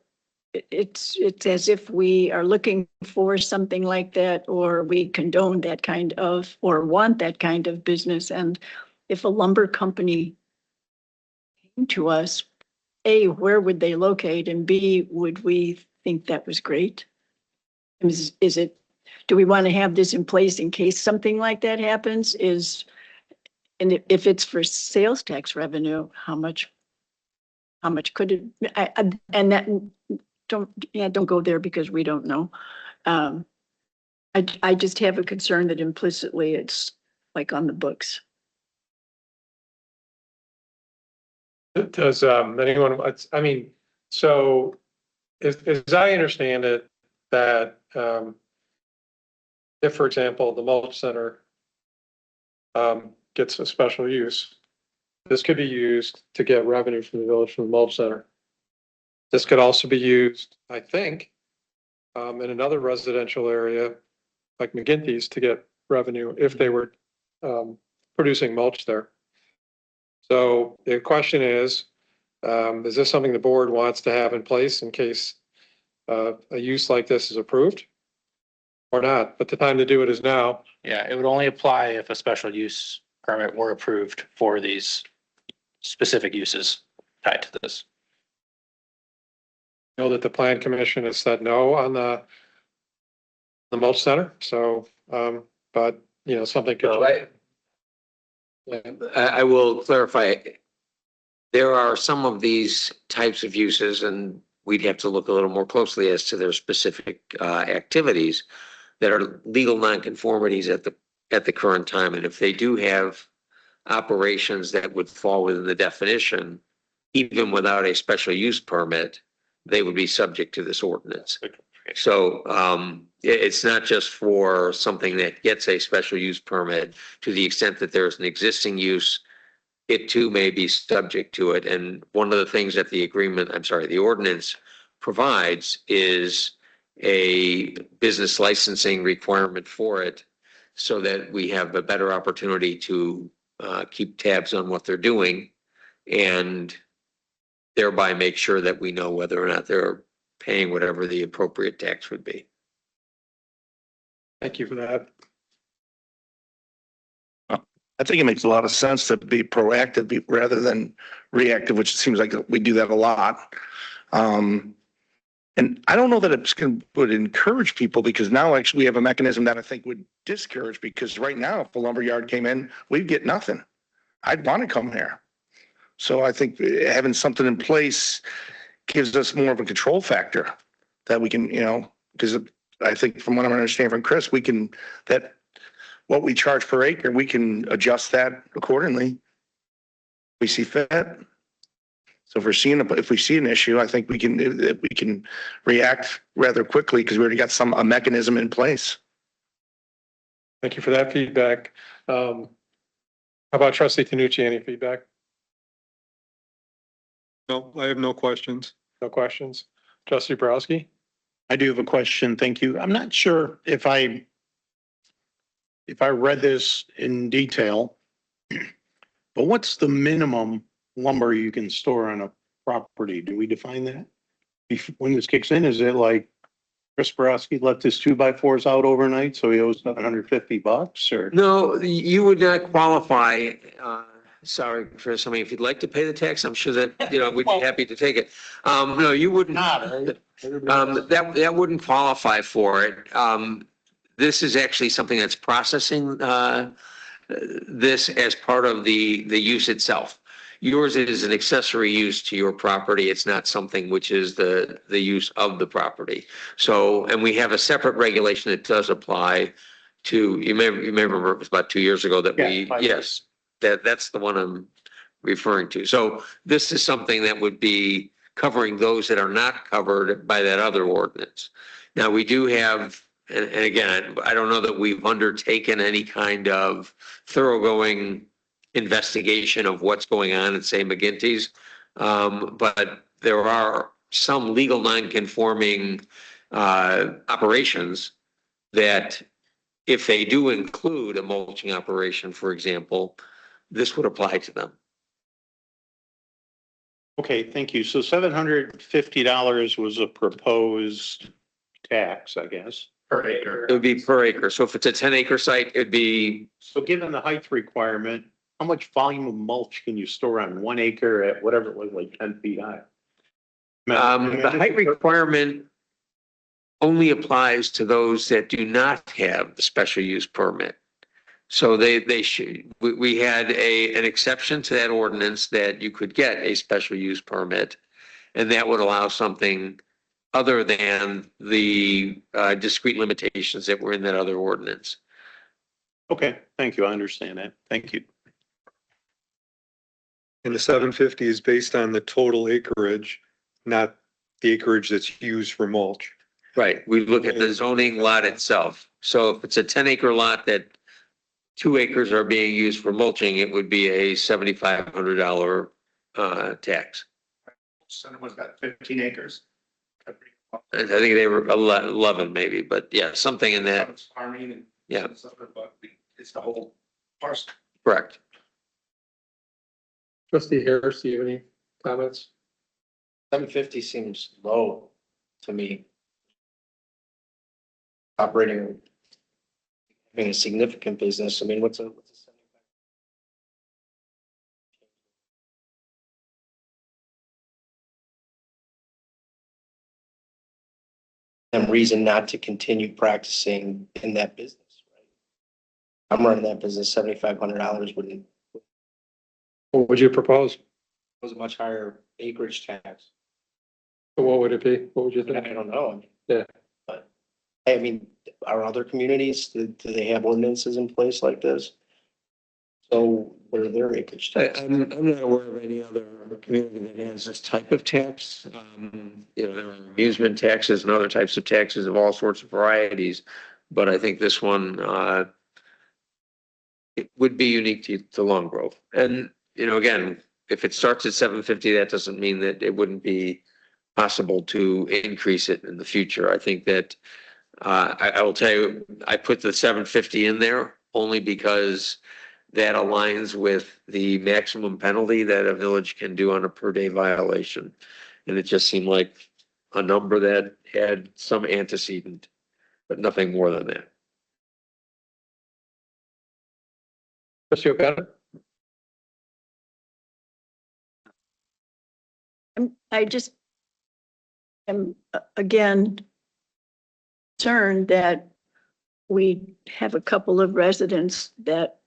it's as if we are looking for something like that, or we condone that kind of, or want that kind of business. And if a lumber company came to us, A, where would they locate? And B, would we think that was great? Is it, do we want to have this in place in case something like that happens? And if it's for sales tax revenue, how much could it, and that, don't go there because we don't know. I just have a concern that implicitly it's like on the books. Does anyone, I mean, so as I understand it, that if, for example, the mulch center gets a special use, this could be used to get revenue from the village from the mulch center. This could also be used, I think, in another residential area like McGinty's to get revenue if they were producing mulch there. So the question is this something the board wants to have in place in case a use like this is approved or not? But the time to do it is now. Yeah, it would only apply if a special use permit were approved for these specific uses tied to this. Know that the plan commission has said no on the mulch center. So, but something could. I will clarify. There are some of these types of uses, and we'd have to look a little more closely as to their specific activities that are legal nonconformities at the current time. And if they do have operations that would fall within the definition, even without a special use permit, they would be subject to this ordinance. So it's not just for something that gets a special use permit. To the extent that there's an existing use, it too may be subject to it. And one of the things that the ordinance provides is a business licensing requirement for it, so that we have a better opportunity to keep tabs on what they're doing and thereby make sure that we know whether or not they're paying whatever the appropriate tax would be. Thank you for that. I think it makes a lot of sense to be proactive rather than reactive, which seems like we do that a lot. And I don't know that it would encourage people, because now actually we have a mechanism that I think would discourage, because right now, if the lumberyard came in, we'd get nothing. I'd want to come here. So I think having something in place gives us more of a control factor that we can, because I think from what I'm understanding from Chris, what we charge per acre, we can adjust that accordingly. We see fit. So if we see an issue, I think we can react rather quickly, because we already got a mechanism in place. Thank you for that feedback. How about Trustee Tanucci? Any feedback? No, I have no questions. No questions. Trustee Borowski? I do have a question. Thank you. I'm not sure if I read this in detail, but what's the minimum lumber you can store on a property? Do we define that? When this kicks in, is it like Chris Borowski left his 2x4s out overnight, so he owes $750 or? No, you would not qualify, sorry, Chris, I mean, if you'd like to pay the tax, I'm sure that, we'd be happy to take it. No, you wouldn't. That wouldn't qualify for it. This is actually something that's processing, this as part of the use itself. Yours is an accessory use to your property. It's not something which is the use of the property. So, and we have a separate regulation that does apply to, you may remember it was about 2 years ago that yes, that's the one I'm referring to. So this is something that would be covering those that are not covered by that other ordinance. Now, we do have, and again, I don't know that we've undertaken any kind of thoroughgoing investigation of what's going on at, say, McGinty's. But there are some legal non-conforming operations that if they do include a mulching operation, for example, this would apply to them. Okay, thank you. So $750 was a proposed tax, I guess. Per acre. It would be per acre. So if it's a 10-acre site, it'd be, So given the height requirement, how much volume of mulch can you store on 1 acre at whatever it was, like 10 feet high? the height requirement only applies to those that do not have the special use permit. So they should, we had an exception to that ordinance that you could get a special use permit, and that would allow something other than the discrete limitations that were in that other ordinance. Okay, thank you. I understand that. Thank you. And the 750 is based on the total acreage, not the acreage that's used for mulch. Right. We look at the zoning lot itself. So if it's a 10-acre lot that 2 acres are being used for mulching, it would be a $7,500 tax. Someone's got 15 acres. I think they were 11 maybe, but yeah, something in that. Farming and. Yeah. It's the whole parcel. Correct. Trustee Harris, do you have any comments? 750 seems low to me. Operating, having a significant business, I mean, what's a 75? And reason not to continue practicing in that business, right? I'm running that business, $7,500 wouldn't, What would you propose? was a much higher acreage tax. What would it be? What would you I think? don't know. Yeah. But, I mean, are other communities, do they have ordinances in place like this? So what are their acreage taxes? I'm not aware of any other community that has this type of tax. There are amusement taxes and other types of taxes of all sorts of varieties. But I think this one, it would be unique to Long Grove. And, again, if it starts at 750, that doesn't mean that it wouldn't be possible to increase it in the future. I think that, I will tell you, I put the 750 in there only because that aligns with the maximum penalty that a village can do on a per day violation. And it just seemed like a number that had some antecedent, but nothing more than that. Trustee O'Connor? I just am again concerned that we have a couple of residents that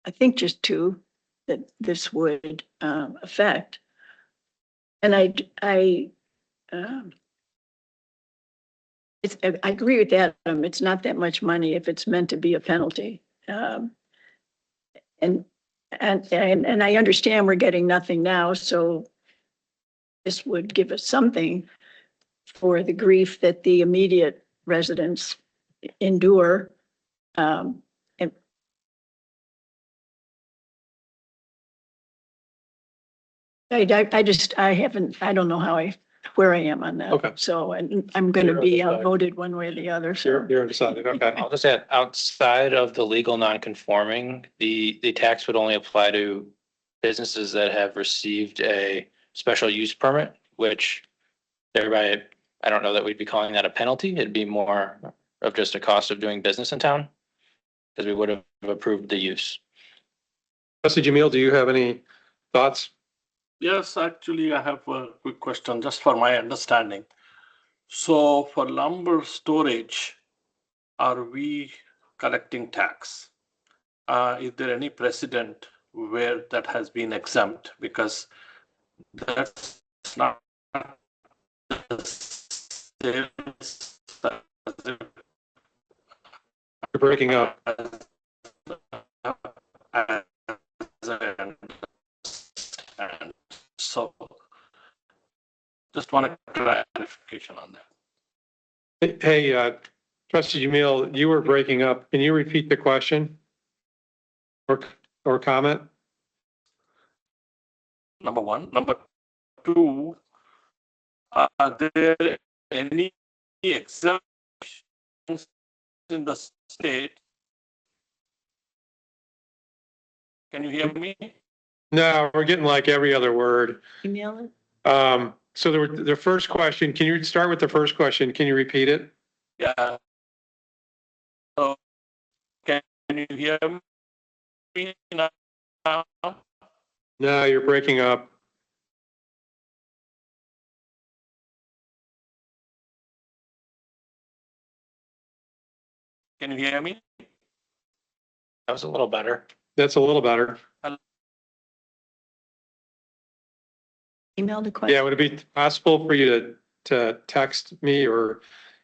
I think just 2 that this would affect. And I agree with that. It's not that much money if it's meant to be a penalty. And I understand we're getting nothing now, so this would give us something for the grief that the immediate residents endure. And I don't know how I where I am on that. Okay. So, and I'm going to be outvoted one way or the other, so. You're undecided, okay. I'll just add, outside of the legal non-conforming, the tax would only apply to businesses that have received a special use permit, which everybody, I don't know that we'd be calling that a penalty. It'd be more of just a cost of doing business in town, because we would have approved the use. Trustee Jamil, do you have any thoughts? Yes, actually, I have a quick question just for my understanding. So for lumber storage, are we collecting tax? Is there any precedent where that has been exempt? Because that's not the sales You're breaking up. And so just want a clarification on that. Hey, Trustee Jamil, you were breaking up. Can you repeat the question? Or comment? Number one. Number two, are there any exemptions in the state? Can you hear me? No, we're getting like every other word. Email it. So the first question, can you start with the first question? Can you repeat it? Yeah. So can you hear me now? No, you're breaking up. Can you hear me? That was a little better. That's a little better. Email the question. Yeah, would it be possible for you to text me or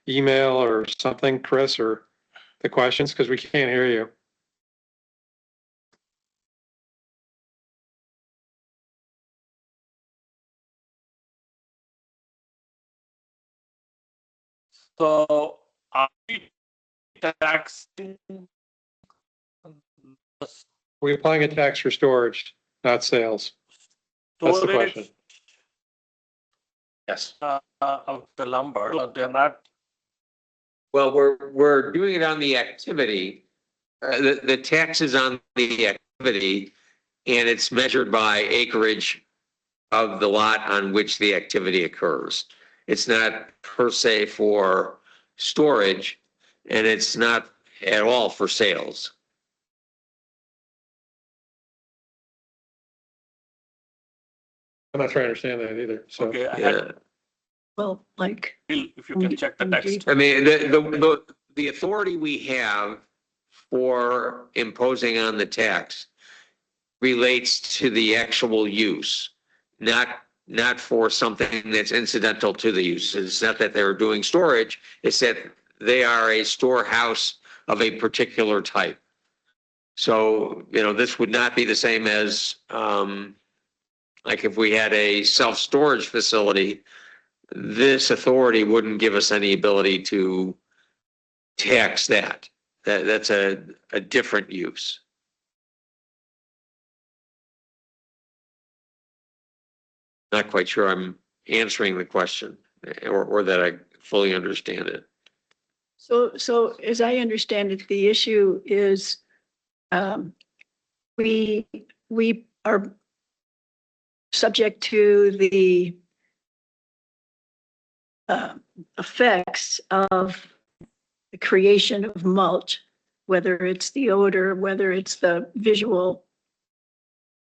email or something, Chris, or the questions? Because we can't hear you. So are we taxing? We're applying a tax for storage, not sales. That's the question. Yes. Of the lumber, they're not. Well, we're doing it on the activity. The tax is on the activity, and it's measured by acreage of the lot on which the activity occurs. It's not per se for storage, and it's not at all for sales. I'm not trying to understand that either. So, Okay, Yeah. Well, like. if you can check the text. I mean, the authority we have for imposing on the tax relates to the actual use, not for something that's incidental to the use. It's not that they're doing storage, it's that they are a storehouse of a particular type. So, this would not be the same as, like if we had a self-storage facility, this authority wouldn't give us any ability to tax that. That's a different use. Not quite sure I'm answering the question or that I fully understand it. So as I understand it, the issue is, we are subject to the effects of the creation of mulch, whether it's the odor, whether it's the visual,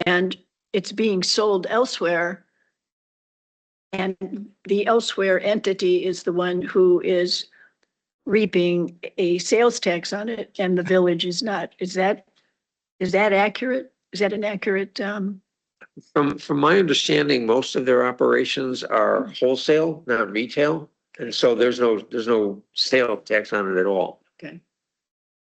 and it's being sold elsewhere. And the elsewhere entity is the one who is reaping a sales tax on it, and the village is not. Is that accurate? Is that an accurate? From my understanding, most of their operations are wholesale, not retail. And so there's no sale tax on it at all. Okay.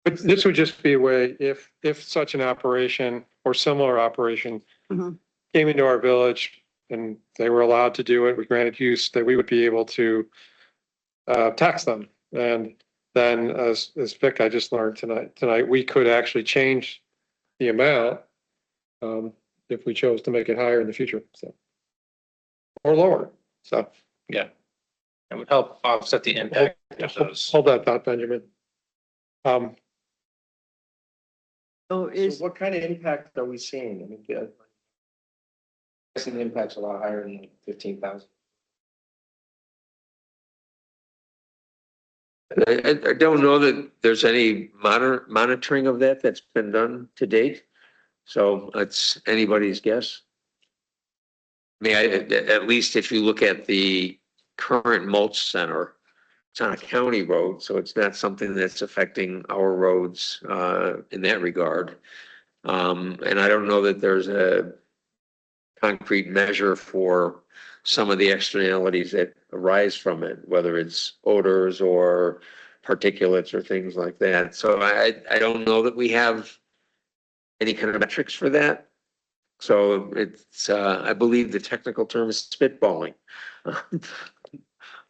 but this would just be a way, if such an operation or similar operation Mhm. came into our village and they were allowed to do it with granted use, that we would be able to tax them. And then as Vic, I just learned tonight, we could actually change the amount if we chose to make it higher in the future, so. Or lower, so Yeah. It would help offset the impact of those. Hold that thought, Benjamin. So So what kind of impact are we seeing? I mean, I guess the impact's a lot higher than 15,000. I don't know that there's any monitoring of that that's been done to date. So it's anybody's guess. I mean, at least if you look at the current mulch center, it's on a county road, so it's not something that's affecting our roads in that regard. And I don't know that there's a concrete measure for some of the externalities that arise from it, whether it's odors or particulates or things like that. So I don't know that we have any kind of metrics for that. So it's, I believe the technical term is spitballing.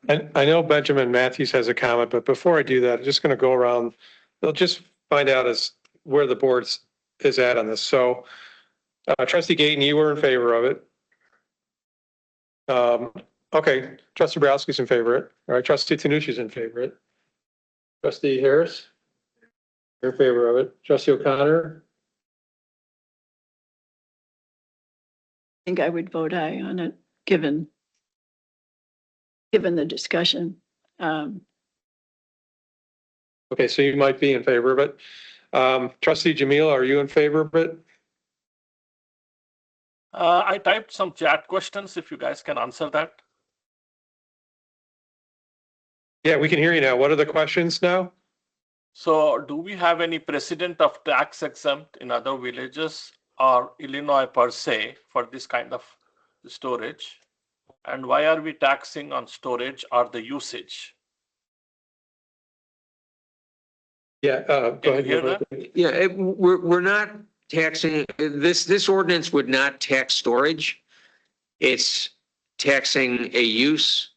And I know Benjamin Matthews has a comment, but before I do that, I'm just going to go around. They'll just find out where the board is at on this. So Trustee Gayton, you were in favor of it. Okay, Trustee Borowski's in favor of it. All right, Trustee Tanucci's in favor of it. Trustee Harris? You're in favor of it. Trustee O'Connor? I think I would vote aye on it, given the discussion. Okay, so you might be in favor of it. Trustee Jamil, are you in favor of it? I typed some chat questions, if you guys can answer that. Yeah, we can hear you now. What are the questions now? So do we have any precedent of tax exempt in other villages or Illinois per se for this kind of storage? And why are we taxing on storage or the usage? Yeah, go Can you ahead. hear that? Yeah, we're not taxing, this ordinance would not tax storage. It's taxing a use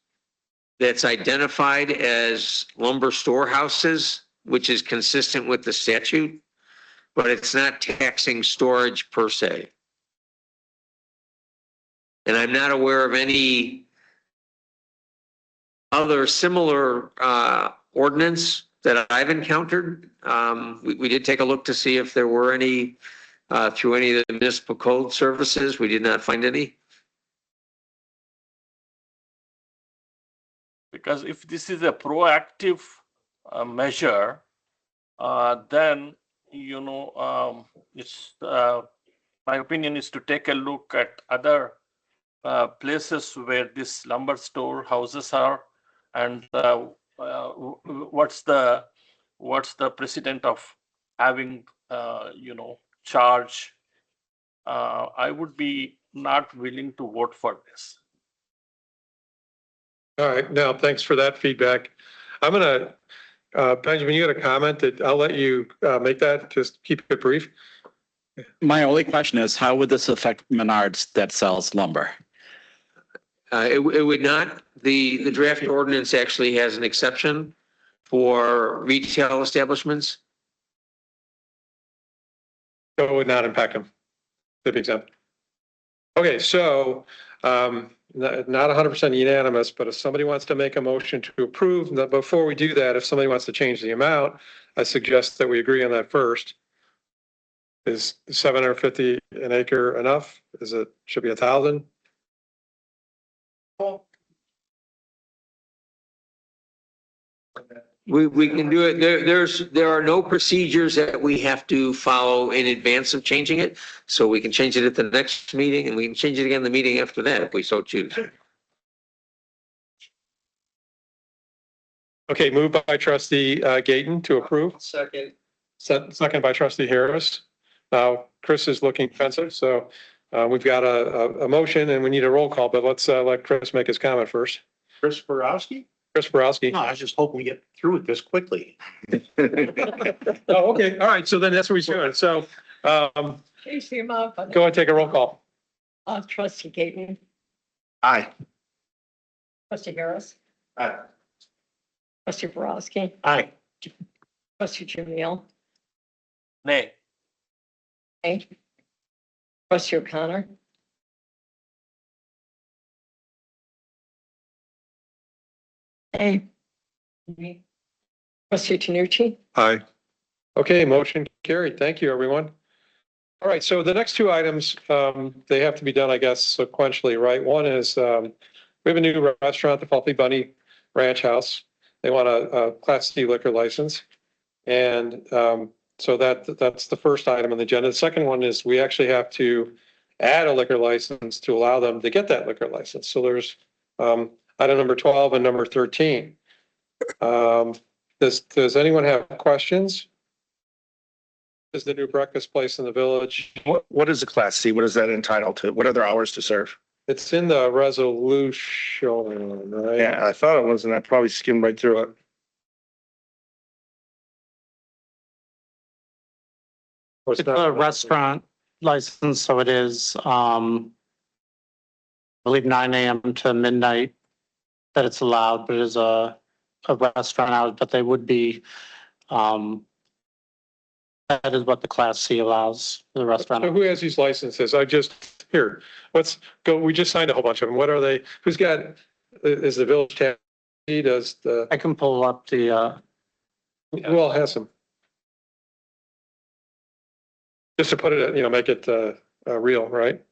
that's identified as lumber storehouses, which is consistent with the statute, but it's not taxing storage per se. And I'm not aware of any other similar ordinance that I've encountered. We did take a look to see if there were any through any of the municipal code services. We did not find any. Because if this is a proactive measure, then, you know, it's my opinion is to take a look at other places where these lumber store houses are, and what's the precedent of having you know, charge. I would be not willing to vote for this. All right, now, thanks for that feedback. I'm gonna, Benjamin, you had a comment that I'll let you make that, just keep it brief. My only question is, how would this affect Menards that sells lumber? It would not. The draft ordinance actually has an exception for retail establishments. So it would not impact them. They'd be exempt. Okay, so not 100% unanimous, but if somebody wants to make a motion to approve, before we do that, if somebody wants to change the amount, I suggest that we agree on that first. Is 750 an acre enough? Should be 1,000? We can do it. There are no procedures that we have to follow in advance of changing it. So we can change it at the next meeting, and we can change it again the meeting after that if we so choose. Okay, moved by Trustee Gayton to approve. Second. Second by Trustee Harris. Now, Chris is looking pensive, so we've got a motion and we need a roll call, but let's let Chris make his comment first. Chris Borowski? Chris Borowski. No, I was just hoping we get through it this quickly. Oh, okay. All right. So then that's what we're doing. So Chase him up. go ahead and take a roll call. Trustee Gayton, Aye. trustee Harris, Aye. trustee Borowski, Aye. trustee Jamil, Nay. aye. Trustee O'Connor, A. Trustee Tanucci? Aye. Okay, motion carried. Thank you, everyone. All right, so the next two items, they have to be done, I guess, sequentially, right? One is, we have a new restaurant, the Fluffy Bunny Ranch House. They want a Class C liquor license. And so that's the first item on the agenda. The second one is we actually have to add a liquor license to allow them to get that liquor license. So there's item number 12 and number 13. Does anyone have questions? Is the new breakfast place in the village? What is a Class C? What is that entitled to? What are their hours to serve? It's in the resolution, right? Yeah, I thought it was, and I probably skimmed right through it. Or It's a restaurant license, so it is, I believe 9 AM to midnight that it's allowed, but it is a restaurant out, but they would be, that is what the Class C allows, the So restaurant. who has these licenses? Here, let's go, we just signed a whole bunch of them. What are they? Who's got, is the village tax? Does the, I can pull up the, who all has them? Just to put it, make it real, right?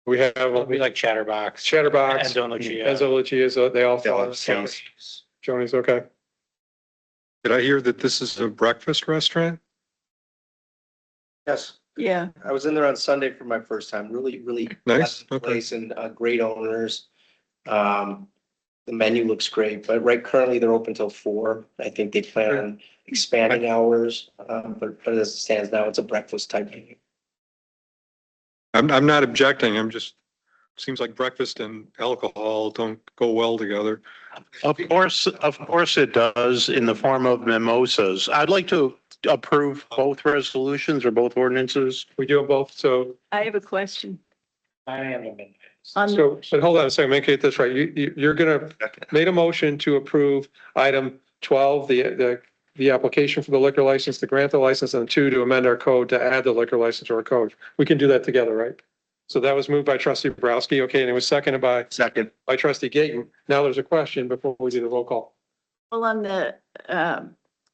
We have. we like Chatterbox. Chatterbox. Enzo Lucia. Enzo Lucia, so they all fall. Joni's. Joni's, okay. Did I hear that this is a breakfast restaurant? Yes, Yeah, I was in there on Sunday for my first time. Really, really Nice, pleasant okay. place and great owners. The menu looks great, but currently they're open till 4. I think they plan on expanding hours, but as it stands now, it's a breakfast type menu. I'm not objecting. I'm just, seems like breakfast and alcohol don't go well together. Of course it does in the form of mimosas. I'd like to approve both resolutions or both ordinances. We do them both, so, I have a question. but hold on a second, make it this right. You're gonna made a motion to approve item 12, the application for the liquor license, to grant the license, and 2, to amend our code to add the liquor license to our code. We can do that together, right? So that was moved by trustee Bobrowski, okay, and it was seconded by trustee Gayton. Now there's a question before we do the roll call. Well, on the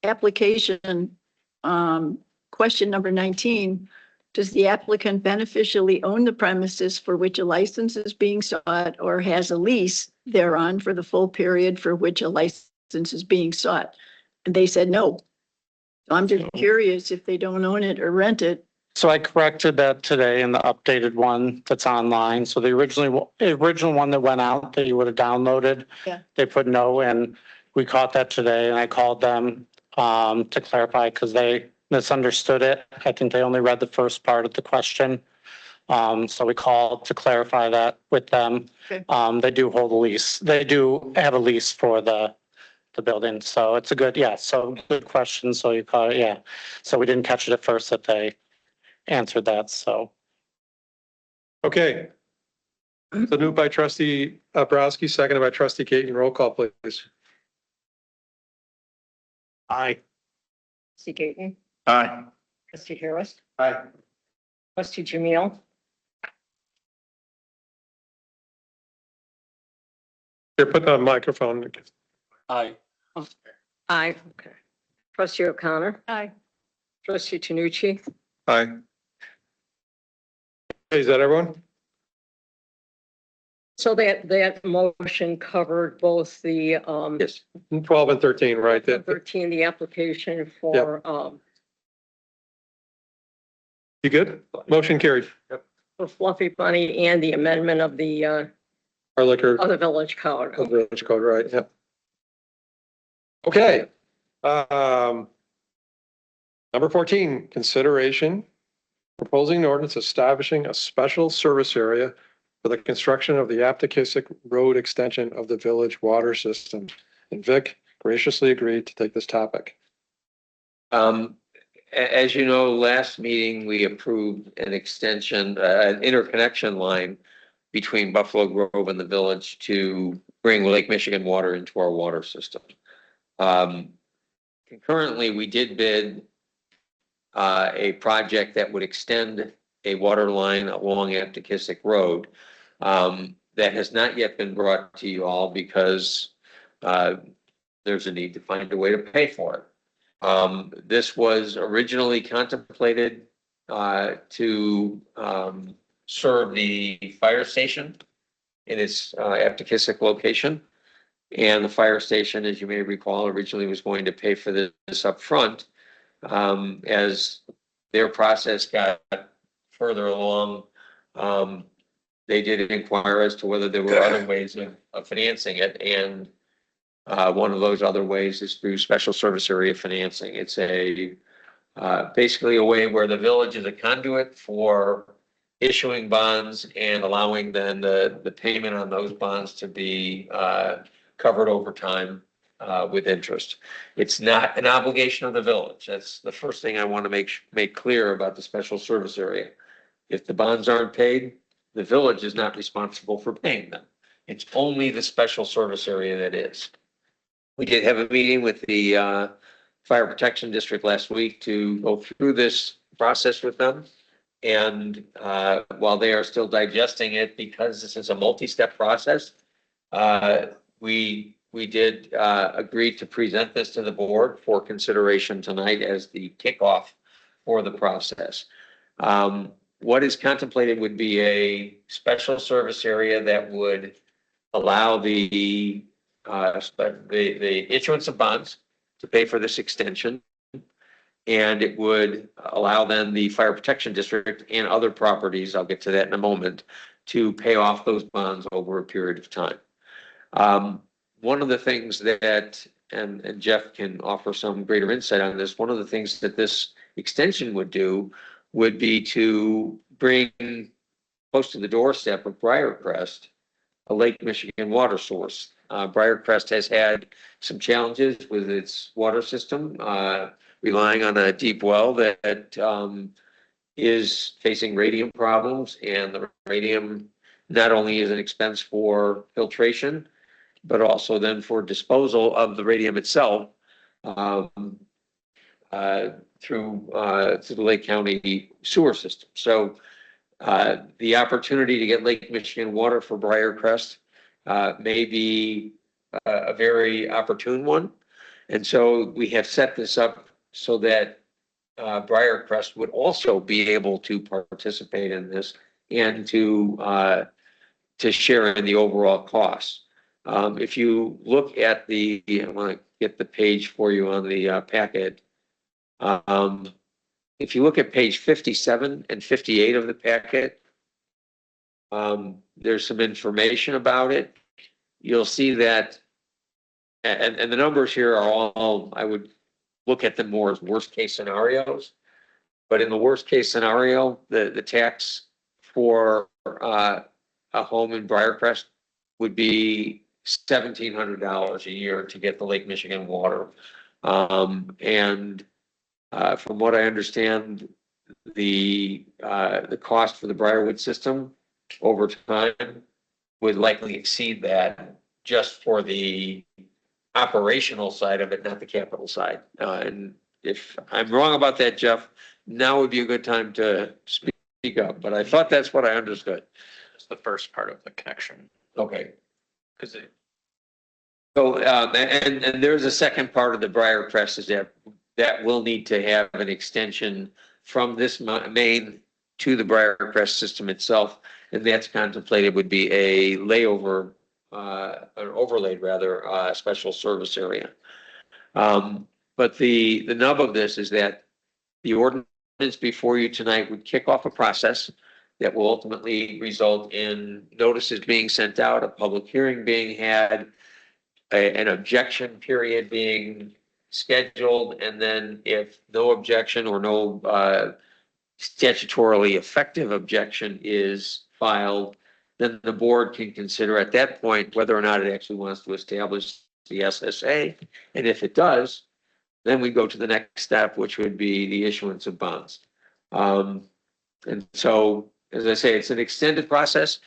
application, question number 19, does the applicant beneficially own the premises for which a license is being sought or has a lease thereon for the full period for which a license is being sought? And they said no. So I'm just curious if they don't own it or rent it. So I corrected that today in the updated one that's online. So the original one that went out that you would have downloaded. Yeah. They put no, and we caught that today, and I called them to clarify because they misunderstood it. I think they only read the first part of the question. So we called to clarify that with them. Okay. They do hold a lease. They do have a lease for the building. So it's a good, yeah, so good question. So you caught it, yeah. So we didn't catch it at first that they answered that, so. Okay. So moved by trustee Bobrowski, seconded by trustee Gayton. Roll call, please. Aye. Trustee Gayton? Aye. Trustee Harris? Aye. Trustee Jamil? Here, put on microphone. Aye. Aye. Okay. Trustee O'Connor? Aye. Trustee Tanucci? Aye. Is that everyone? So that motion covered both the, Yes. 12 and 13, right? 13, the application for, You good? Motion carried. for Fluffy Bunny and the amendment of the, Our liquor. of the village code. Of the village code, right, yep. Okay. Number 14, consideration proposing an ordinance establishing a special service area for the construction of the Aptekissick Road extension of the village water system. And Vic graciously agreed to take this topic. As you know, last meeting, we approved an extension, an interconnection line between Buffalo Grove and the village to bring Lake Michigan water into our water system. Concurrently, we did bid a project that would extend a water line along Aptekissick Road. That has not yet been brought to you all because there's a need to find a way to pay for it. This was originally contemplated to serve the fire station in its Aptekissick location. And the fire station, as you may recall, originally was going to pay for this up front. As their process got further along, they did inquire as to whether there were other ways of financing it. And one of those other ways is through special service area financing. It's basically a way where the village is a conduit for issuing bonds and allowing then the payment on those bonds to be covered over time with interest. It's not an obligation of the village. That's the first thing I want to make clear about the special service area. If the bonds aren't paid, the village is not responsible for paying them. It's only the special service area that is. We did have a meeting with the Fire Protection District last week to go through this process with them. And while they are still digesting it, because this is a multi-step process, we did agree to present this to the board for consideration tonight as the kickoff for the process. What is contemplated would be a special service area that would allow the issuance of bonds to pay for this extension. And it would allow then the Fire Protection District and other properties, I'll get to that in a moment, to pay off those bonds over a period of time. One of the things that, and Jeff can offer some greater insight on this, one of the things that this extension would do would be to bring close to the doorstep of Briarcrest a Lake Michigan water source. Briarcrest has had some challenges with its water system, relying on a deep well that is facing radium problems, and the radium not only is an expense for filtration, but also then for disposal of the radium itself through the Lake County sewer system. So the opportunity to get Lake Michigan water for Briarcrest may be a very opportune one. And so we have set this up so that Briarcrest would also be able to participate in this and to share in the overall costs. If you look at I want to get the page for you on the packet. If you look at page 57 and 58 of the packet, there's some information about it. You'll see that, and the numbers here are all, I would look at them more as worst case scenarios. But in the worst case scenario, the tax for a home in Briarcrest would be $1,700 a year to get the Lake Michigan water. And from what I understand, the cost for the Briarwood system over time would likely exceed that just for the operational side of it, not the capital side. And if I'm wrong about that, Jeff, now would be a good time to speak up, but I thought that's what I understood. It's the first part of the connection. Okay. So, and there's a second part of the Briarcrest is that will need to have an extension from this main to the Briarcrest system itself. And that's contemplated would be a layover, an overlaid rather, special service area. But the nub of this is that the ordinance before you tonight would kick off a process that will ultimately result in notices being sent out, a public hearing being had, an objection period being scheduled, and then if no objection or no statutorily effective objection is filed, then the board can consider at that point whether or not it actually wants to establish the SSA. And if it does, then we go to the next step, which would be the issuance of bonds. And so, as I say, it's an extended process,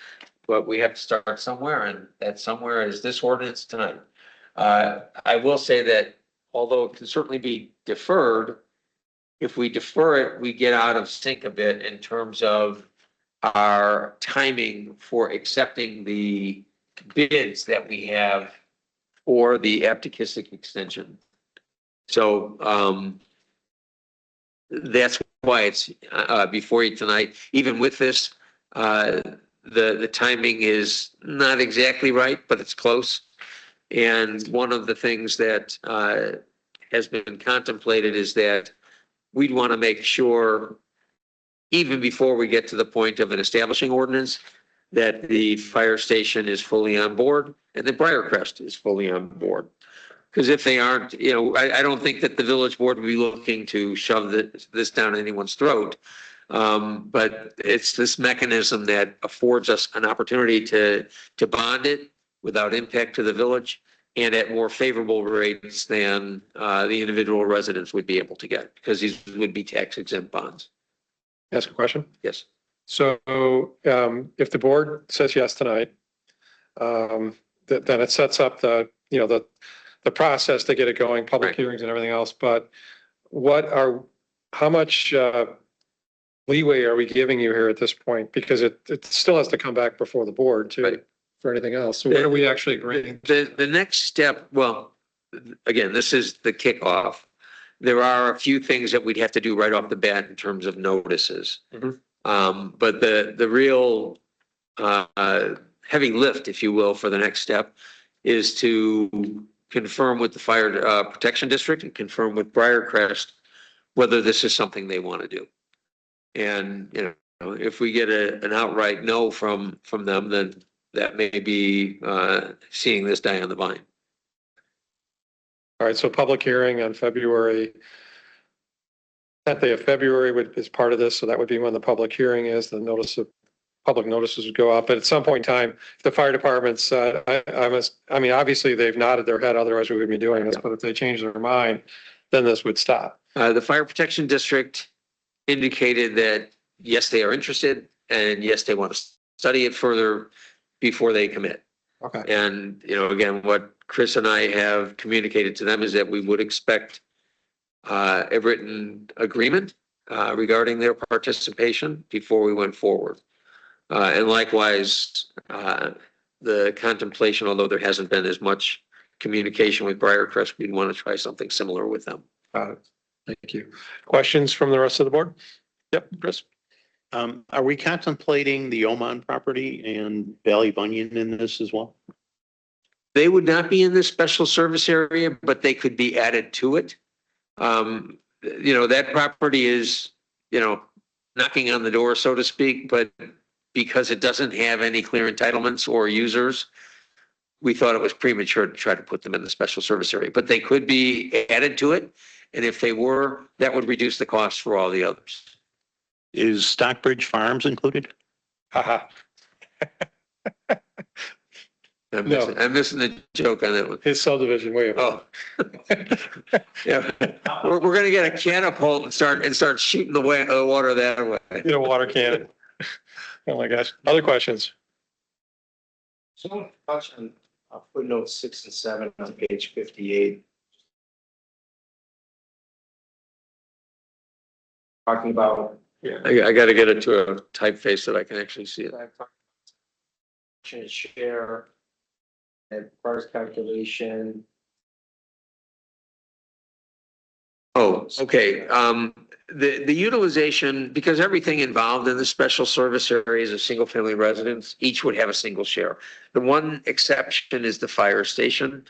but we have to start somewhere, and that somewhere is this ordinance tonight. I will say that although it can certainly be deferred, if we defer it, we get out of sync a bit in terms of our timing for accepting the bids that we have for the Aptekissick extension. So that's why it's before you tonight. Even with this, the timing is not exactly right, but it's close. And one of the things that has been contemplated is that we'd want to make sure, even before we get to the point of an establishing ordinance, that the fire station is fully on board and that Briarcrest is fully on board. Because if they aren't, I don't think that the village board would be looking to shove this down anyone's throat. But it's this mechanism that affords us an opportunity to bond it without impact to the village and at more favorable rates than the individual residents would be able to get, because these would be tax exempt bonds. Ask a question? Yes. So if the board says yes tonight, then it sets up the process to get it going, public hearings and everything else. But how much leeway are we giving you here at this point? Because it still has to come back before the board too, for anything else. So what are we actually agreeing? The next step, well, again, this is the kickoff. There are a few things that we'd have to do right off the bat in terms of notices. But the real heavy lift, if you will, for the next step is to confirm with the Fire Protection District and confirm with Briarcrest whether this is something they want to do. And, if we get an outright no from them, then that may be seeing this die on the vine. All right, so public hearing on February, 10th day of February is part of this, so that would be when the public hearing is. The public notices would go out, but at some point in time, if the fire department's, obviously they've nodded their head, otherwise we wouldn't be doing this, but if they change their mind, then this would stop. The Fire Protection District indicated that, yes, they are interested, and yes, they want to study it further before they commit. Okay. And, again, what Chris and I have communicated to them is that we would expect a written agreement regarding their participation before we went forward. And likewise, the contemplation, although there hasn't been as much communication with Briarcrest, we'd want to try something similar with them. Thank you. Questions from the rest of the board? Yep, Chris. Are we contemplating the Oman property and Valley Bunyan in this as well? They would not be in this special service area, but they could be added to it. That property is, knocking on the door, so to speak, but because it doesn't have any clear entitlements or users, we thought it was premature to try to put them in the special service area, but they could be added to it. And if they were, that would reduce the cost for all the others. Is Stockbridge Farms included? Haha. I'm missing the joke on that one. His subdivision way up. Oh. Yeah. We're gonna get a catapult and start shooting the water that way. Water cannon. Oh my gosh. Other questions? So touch on footnotes 6 and 7 on page 58. Talking about. Yeah. I got to get it to a typeface that I can actually see it. Share and first calculation. Oh, okay. The utilization, because everything involved in the special service areas of single family residence, each would have a single share. The one exception is the fire station.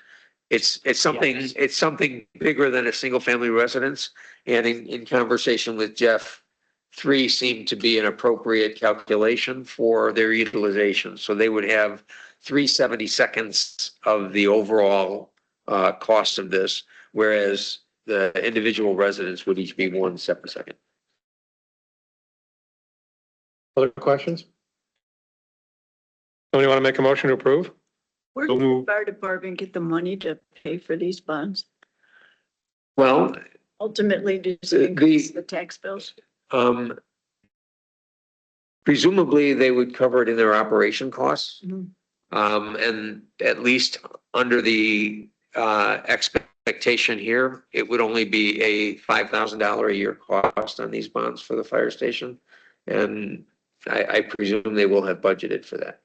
It's something bigger than a single family residence. And in conversation with Jeff, 3 seemed to be an appropriate calculation for their utilization. So they would have 3/72 of the overall cost of this, whereas the individual residents would each be 1/72. Other questions? Somebody want to make a motion to approve? Where did the fire department get the money to pay for these bonds? Well, Ultimately, does it increase the tax bills? Presumably they would cover it in their operation costs. And at least under the expectation here, it would only be a $5,000 a year cost on these bonds for the fire station. And I presume they will have budgeted for that.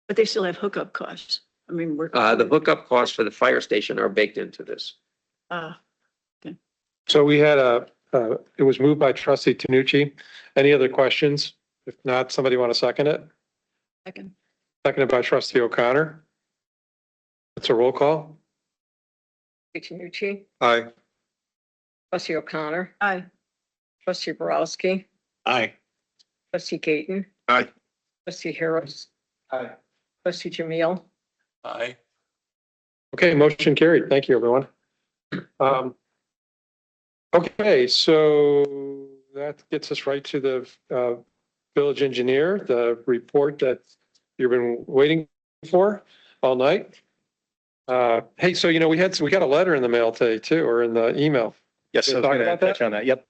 But they still have hookup costs. I mean, we're. The hookup costs for the fire station are baked into this. So we had it was moved by trustee Tanucci. Any other questions? If not, somebody want to second it? Second. Seconded by trustee O'Connor. It's a roll call. Tanucci, Aye. trustee O'Connor, Aye. trustee Borowski, Aye. trustee Gayton, Aye. trustee Harris, Aye. trustee Jamil. Aye. Okay, motion carried. Thank you, everyone. Okay, so that gets us right to the village engineer, the report that you've been waiting for all night. Hey, so we got a letter in the mail today too, or in the email. Yes, I was Talk going to about that? touch on that. Yep,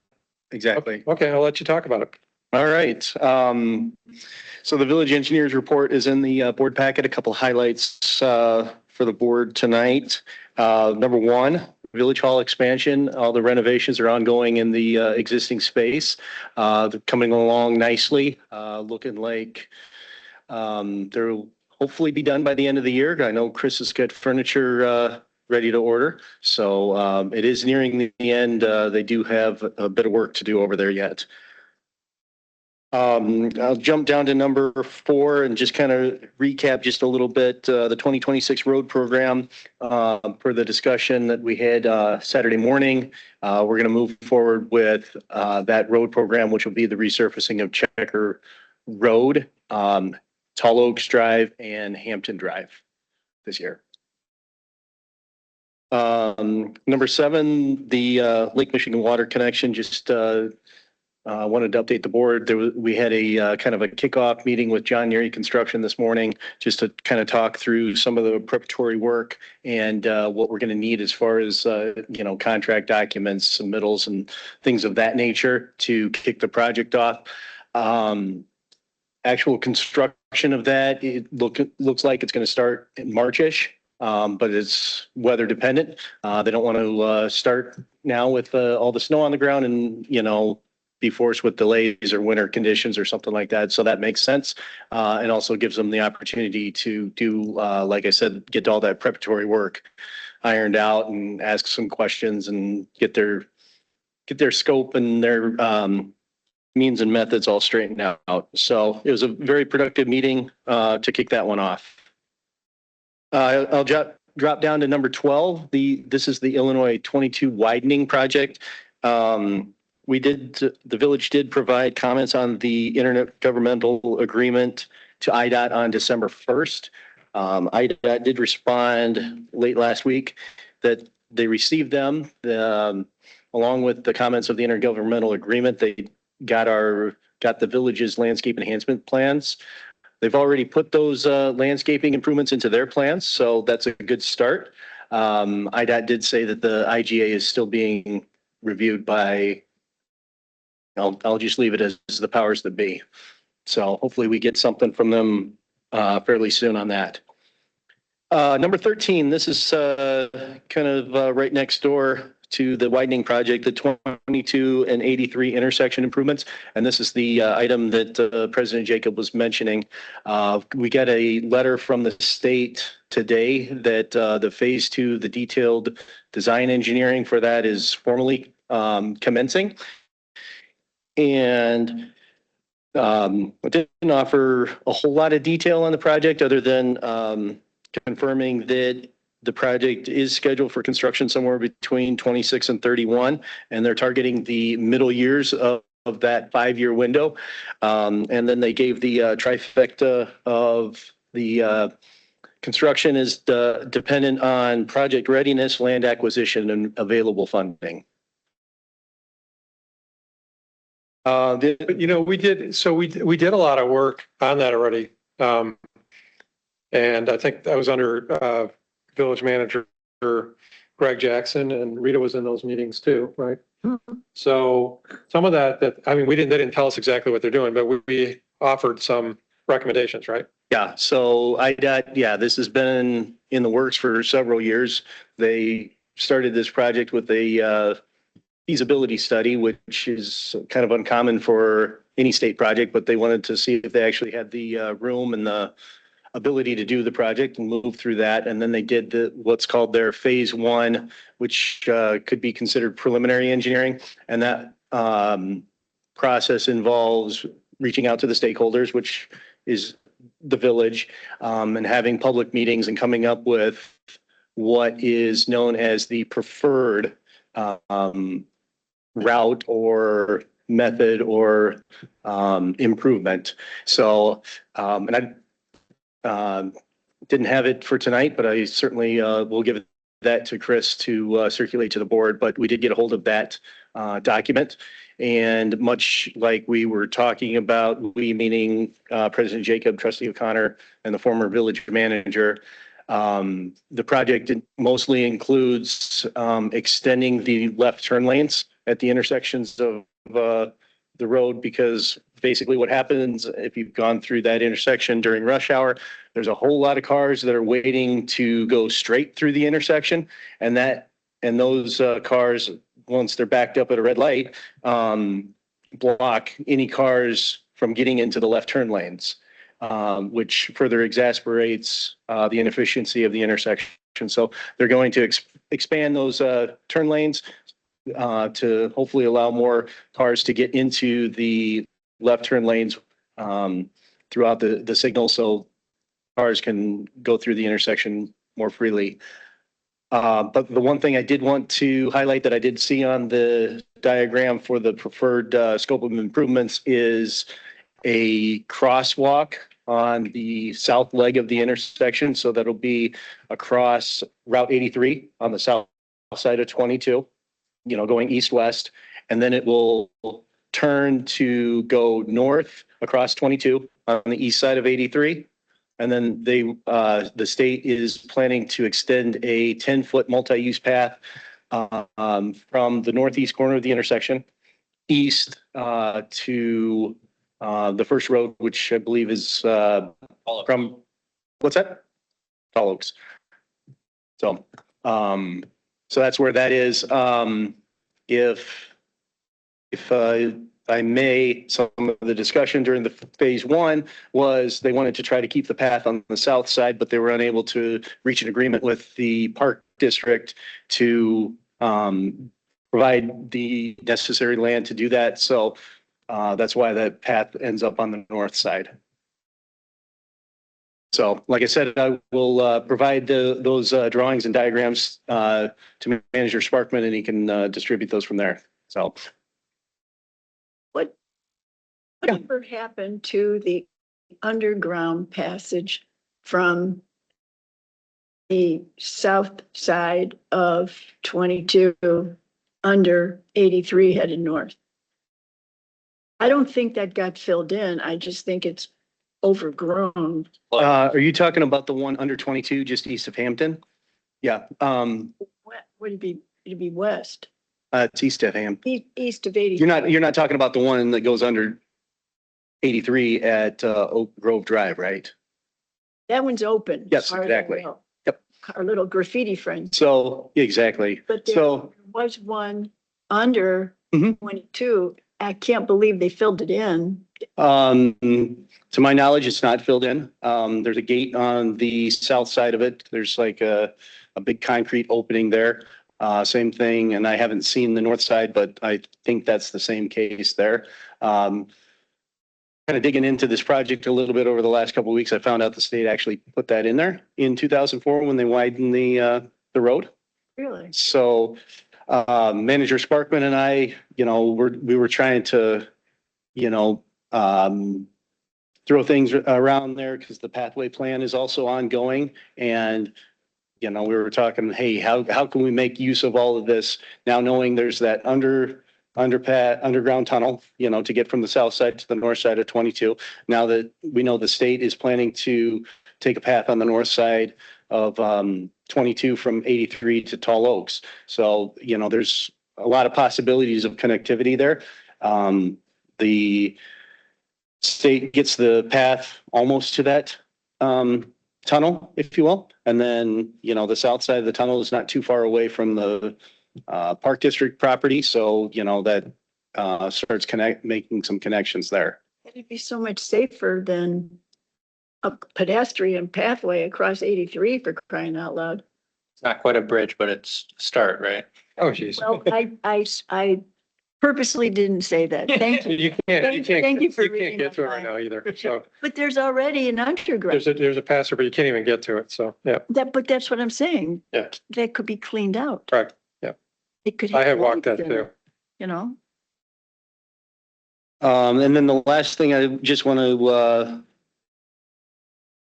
exactly. Okay, I'll let you talk about it. All right. So the village engineer's report is in the board packet. A couple highlights for the board tonight. Number one, Village Hall expansion. All the renovations are ongoing in the existing space. They're coming along nicely. Looking like they'll hopefully be done by the end of the year. I know Chris has got furniture ready to order. So it is nearing the end. They do have a bit of work to do over there yet. I'll jump down to number 4 and just kind of recap just a little bit the 2026 road program for the discussion that we had Saturday morning. We're going to move forward with that road program, which will be the resurfacing of Checker Road, Tall Oaks Drive, and Hampton Drive this year. Number 7, the Lake Michigan water connection. Just wanted to update the board. We had a kind of a kickoff meeting with John Neary Construction this morning, just to kind of talk through some of the preparatory work and what we're going to need as far as contract documents, submittals, and things of that nature to kick the project off. Actual construction of that, it looks like it's going to start in Marchish. But it's weather dependent. They don't want to start now with all the snow on the ground and, be forced with delays or winter conditions or something like that. So that makes sense. And also gives them the opportunity to do, like I said, get all that preparatory work ironed out and ask some questions and get their scope and their means and methods all straightened out. So it was a very productive meeting to kick that one off. I'll drop down to number 12. This is the Illinois 22 widening project. The village did provide comments on the intergovernmental agreement to IDOT on December 1st. IDOT did respond late last week that they received them along with the comments of the intergovernmental agreement. They got the village's landscape enhancement plans. They've already put those landscaping improvements into their plans, so that's a good start. IDOT did say that the IGA is still being reviewed by, I'll just leave it as the powers that be. So hopefully we get something from them fairly soon on that. Number 13, this is kind of right next door to the widening project, the 22 and 83 intersection improvements. And this is the item that President Jacob was mentioning. We got a letter from the state today that the phase 2, the detailed design engineering for that is formally commencing. And it didn't offer a whole lot of detail on the project other than confirming that the project is scheduled for construction somewhere between 26 and 31, and they're targeting the middle years of that 5-year window. And then they gave the trifecta of the construction is dependent on project readiness, land acquisition, and available funding. We did a lot of work on that already. And I think that was under village manager Greg Jackson, and Rita was in those meetings too, right? So some of that they didn't tell us exactly what they're doing, but we offered some recommendations, right? Yeah, so this has been in the works for several years. They started this project with a feasibility study, which is kind of uncommon for any state project, but they wanted to see if they actually had the room and the ability to do the project and move through that. And then they did what's called their phase one, which could be considered preliminary engineering. And that process involves reaching out to the stakeholders, which is the village, and having public meetings and coming up with what is known as the preferred route or method or improvement. So, and I didn't have it for tonight, but I certainly will give that to Chris to circulate to the board. But we did get a hold of that document. And much like we were talking about, we meaning President Jacob, Trustee O'Connor, and the former village manager, the project mostly includes extending the left turn lanes at the intersections of the road, because basically what happens if you've gone through that intersection during rush hour, there's a whole lot of cars that are waiting to go straight through the intersection, and those cars, once they're backed up at a red light, block any cars from getting into the left turn lanes, which further exasperates the inefficiency of the intersection. So they're going to expand those turn lanes to hopefully allow more cars to get into the left turn lanes throughout the signal, so cars can go through the intersection more freely. But the one thing I did want to highlight that I did see on the diagram for the preferred scope of improvements is a crosswalk on the south leg of the intersection. So that'll be across Route 83 on the south side of 22, going east-west. And then it will turn to go north across 22 on the east side of 83. And then the state is planning to extend a 10-foot multi-use path from the northeast corner of the intersection east to the first road, which I believe is from, what's that? Tall Oaks. So that's where that is. If I may, some of the discussion during the phase one was they wanted to try to keep the path on the south side, but they were unable to reach an agreement with the park district to provide the necessary land to do that. So that's why that path ends up on the north side. So like I said, I will provide those drawings and diagrams to Manager Sparkman, and he can distribute those from there. So. Whatever happened to the underground passage from the south side of 22 under 83 headed north? I don't think that got filled in. I just think it's overgrown. Are you talking about the one under 22 just east of Hampton? Yeah. Would it be? It'd be west. It's east of Hampton. East of 80. You're not talking about the one that goes under 83 at Oak Grove Drive, right? That one's open. Yes, exactly. Yep. Our little graffiti friend. So exactly. But there was one under 22. I can't believe they filled it in. To my knowledge, it's not filled in. There's a gate on the south side of it. There's like a big concrete opening there. Same thing, and I haven't seen the north side, but I think that's the same case there. Kind of digging into this project a little bit over the last couple of weeks, I found out the state actually put that in there in 2004 when they widened the road. Really? So Manager Sparkman and I, we were trying to, throw things around there because the pathway plan is also ongoing. And, we were talking, hey, how can we make use of all of this now, knowing there's that underground tunnel, to get from the south side to the north side of 22. Now that we know the state is planning to take a path on the north side of 22 from 83 to Tall Oaks. So, there's a lot of possibilities of connectivity there. The state gets the path almost to that tunnel, if you will. And then, the south side of the tunnel is not too far away from the Park District property. So, that starts making some connections there. It'd be so much safer than a pedestrian pathway across 83 for crying out loud. It's not quite a bridge, but it's a start, right? Oh, geez. Well, I purposely didn't say that. Thank you. You can't, Thank you for you can't reading get my to it right mind. now either. So But there's already an underground. there's a passer, but you can't even get to it. So, yeah, But that's what I'm saying. Yeah. That could be cleaned out. correct. Yeah. It could. I have lights walked that in too. it, You know? And then the last thing I just want to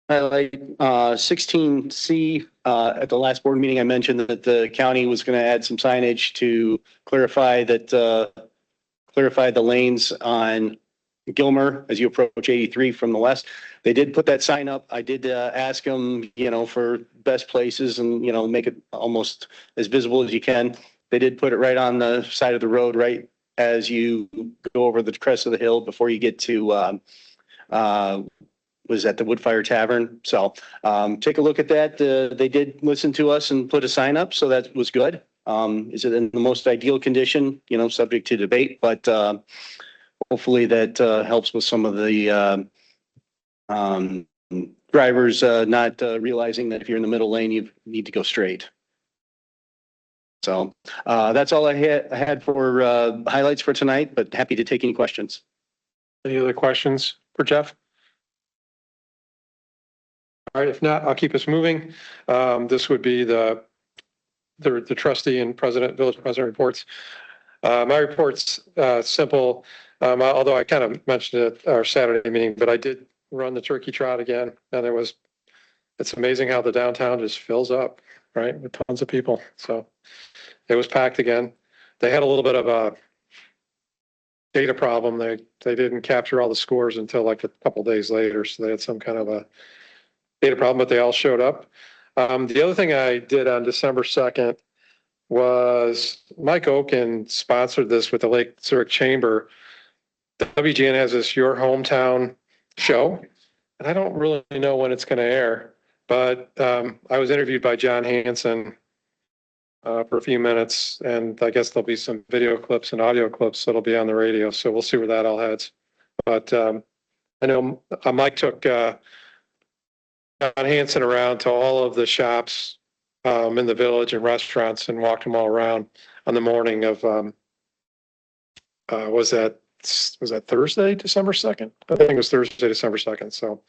highlight, 16C, at the last board meeting, I mentioned that the county was going to add some signage to clarify that, clarify the lanes on Gilmer as you approach 83 from the west. They did put that sign up. I did ask them, for best places and, make it almost as visible as you can. They did put it right on the side of the road, right as you go over the crest of the hill before you get to, was at the Woodfire Tavern. So take a look at that. They did listen to us and put a sign up, so that was good. Is it in the most ideal condition, subject to debate, but hopefully that helps with some of the drivers not realizing that if you're in the middle lane, you need to go straight. So that's all I had for highlights for tonight, but happy to take any questions. Any other questions for Jeff? All right, if not, I'll keep us moving. This would be the trustee and village president reports. My report's simple, although I kind of mentioned it at our Saturday meeting, but I did run the turkey trot again, and it's amazing how the downtown just fills up, right, with tons of people. So it was packed again. They had a little bit of a data problem. They didn't capture all the scores until like a couple days later, so they had some kind of a data problem, but they all showed up. The other thing I did on December 2nd was Mike Oken sponsored this with the Lake Zurich Chamber. The WGN has this Your Hometown show, and I don't really know when it's going to air, but I was interviewed by John Hanson for a few minutes, and I guess there'll be some video clips and audio clips that'll be on the radio, so we'll see where that all heads. But I know Mike took John Hanson around to all of the shops in the village and restaurants and walked them all around on the morning of, was that Thursday, December 2nd? I think it was Thursday, December 2nd. So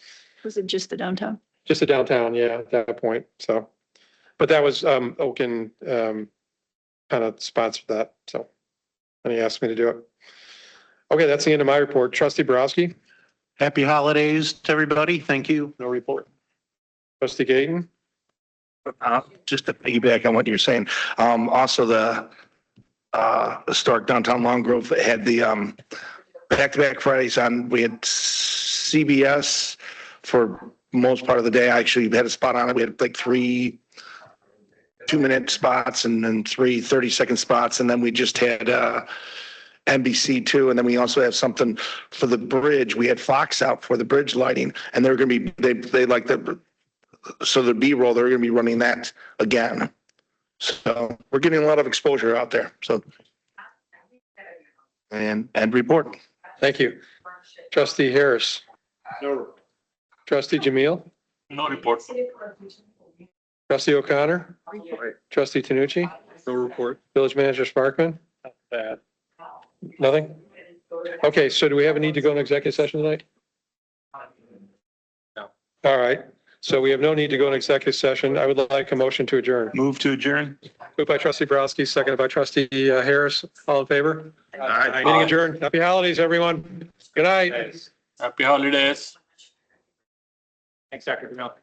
Was it just the downtown? just the downtown, yeah, at that point. So, but that was Oken kind of sponsored that. So, and he asked me to do it. Okay, that's the end of my report. Trustee Borowski. Happy holidays to everybody. Thank you. No report. Trustee Gayton. Just to piggyback on what you're saying, also the historic downtown Long Grove had the back-to-back Fridays on. We had CBS for most part of the day. I actually had a spot on it. We had like 3 2-minute spots and then 3 30-second spots, and then we just had NBC too, and then we also have something for the bridge. We had Fox out for the bridge lighting, and they're going to be they like the. So the B-roll, they're going to be running that again. So we're getting a lot of exposure out there. So and report. Thank you. Trustee Harris. No. Trustee Jamil. No report. Trustee O'Connor. Report. Trustee Tanucci. No report. Village Manager Sparkman. Bad. Nothing? Okay, so do we have a need to go into executive session tonight? No. All right, so we have no need to go into executive session. I would like a motion to adjourn. Move to adjourn. Moved by Trustee Borowski, seconded by Trustee Harris. All in favor? Aye. Meeting adjourned. Happy holidays, everyone. Good night. Happy holidays. Thanks, Dr. Camille.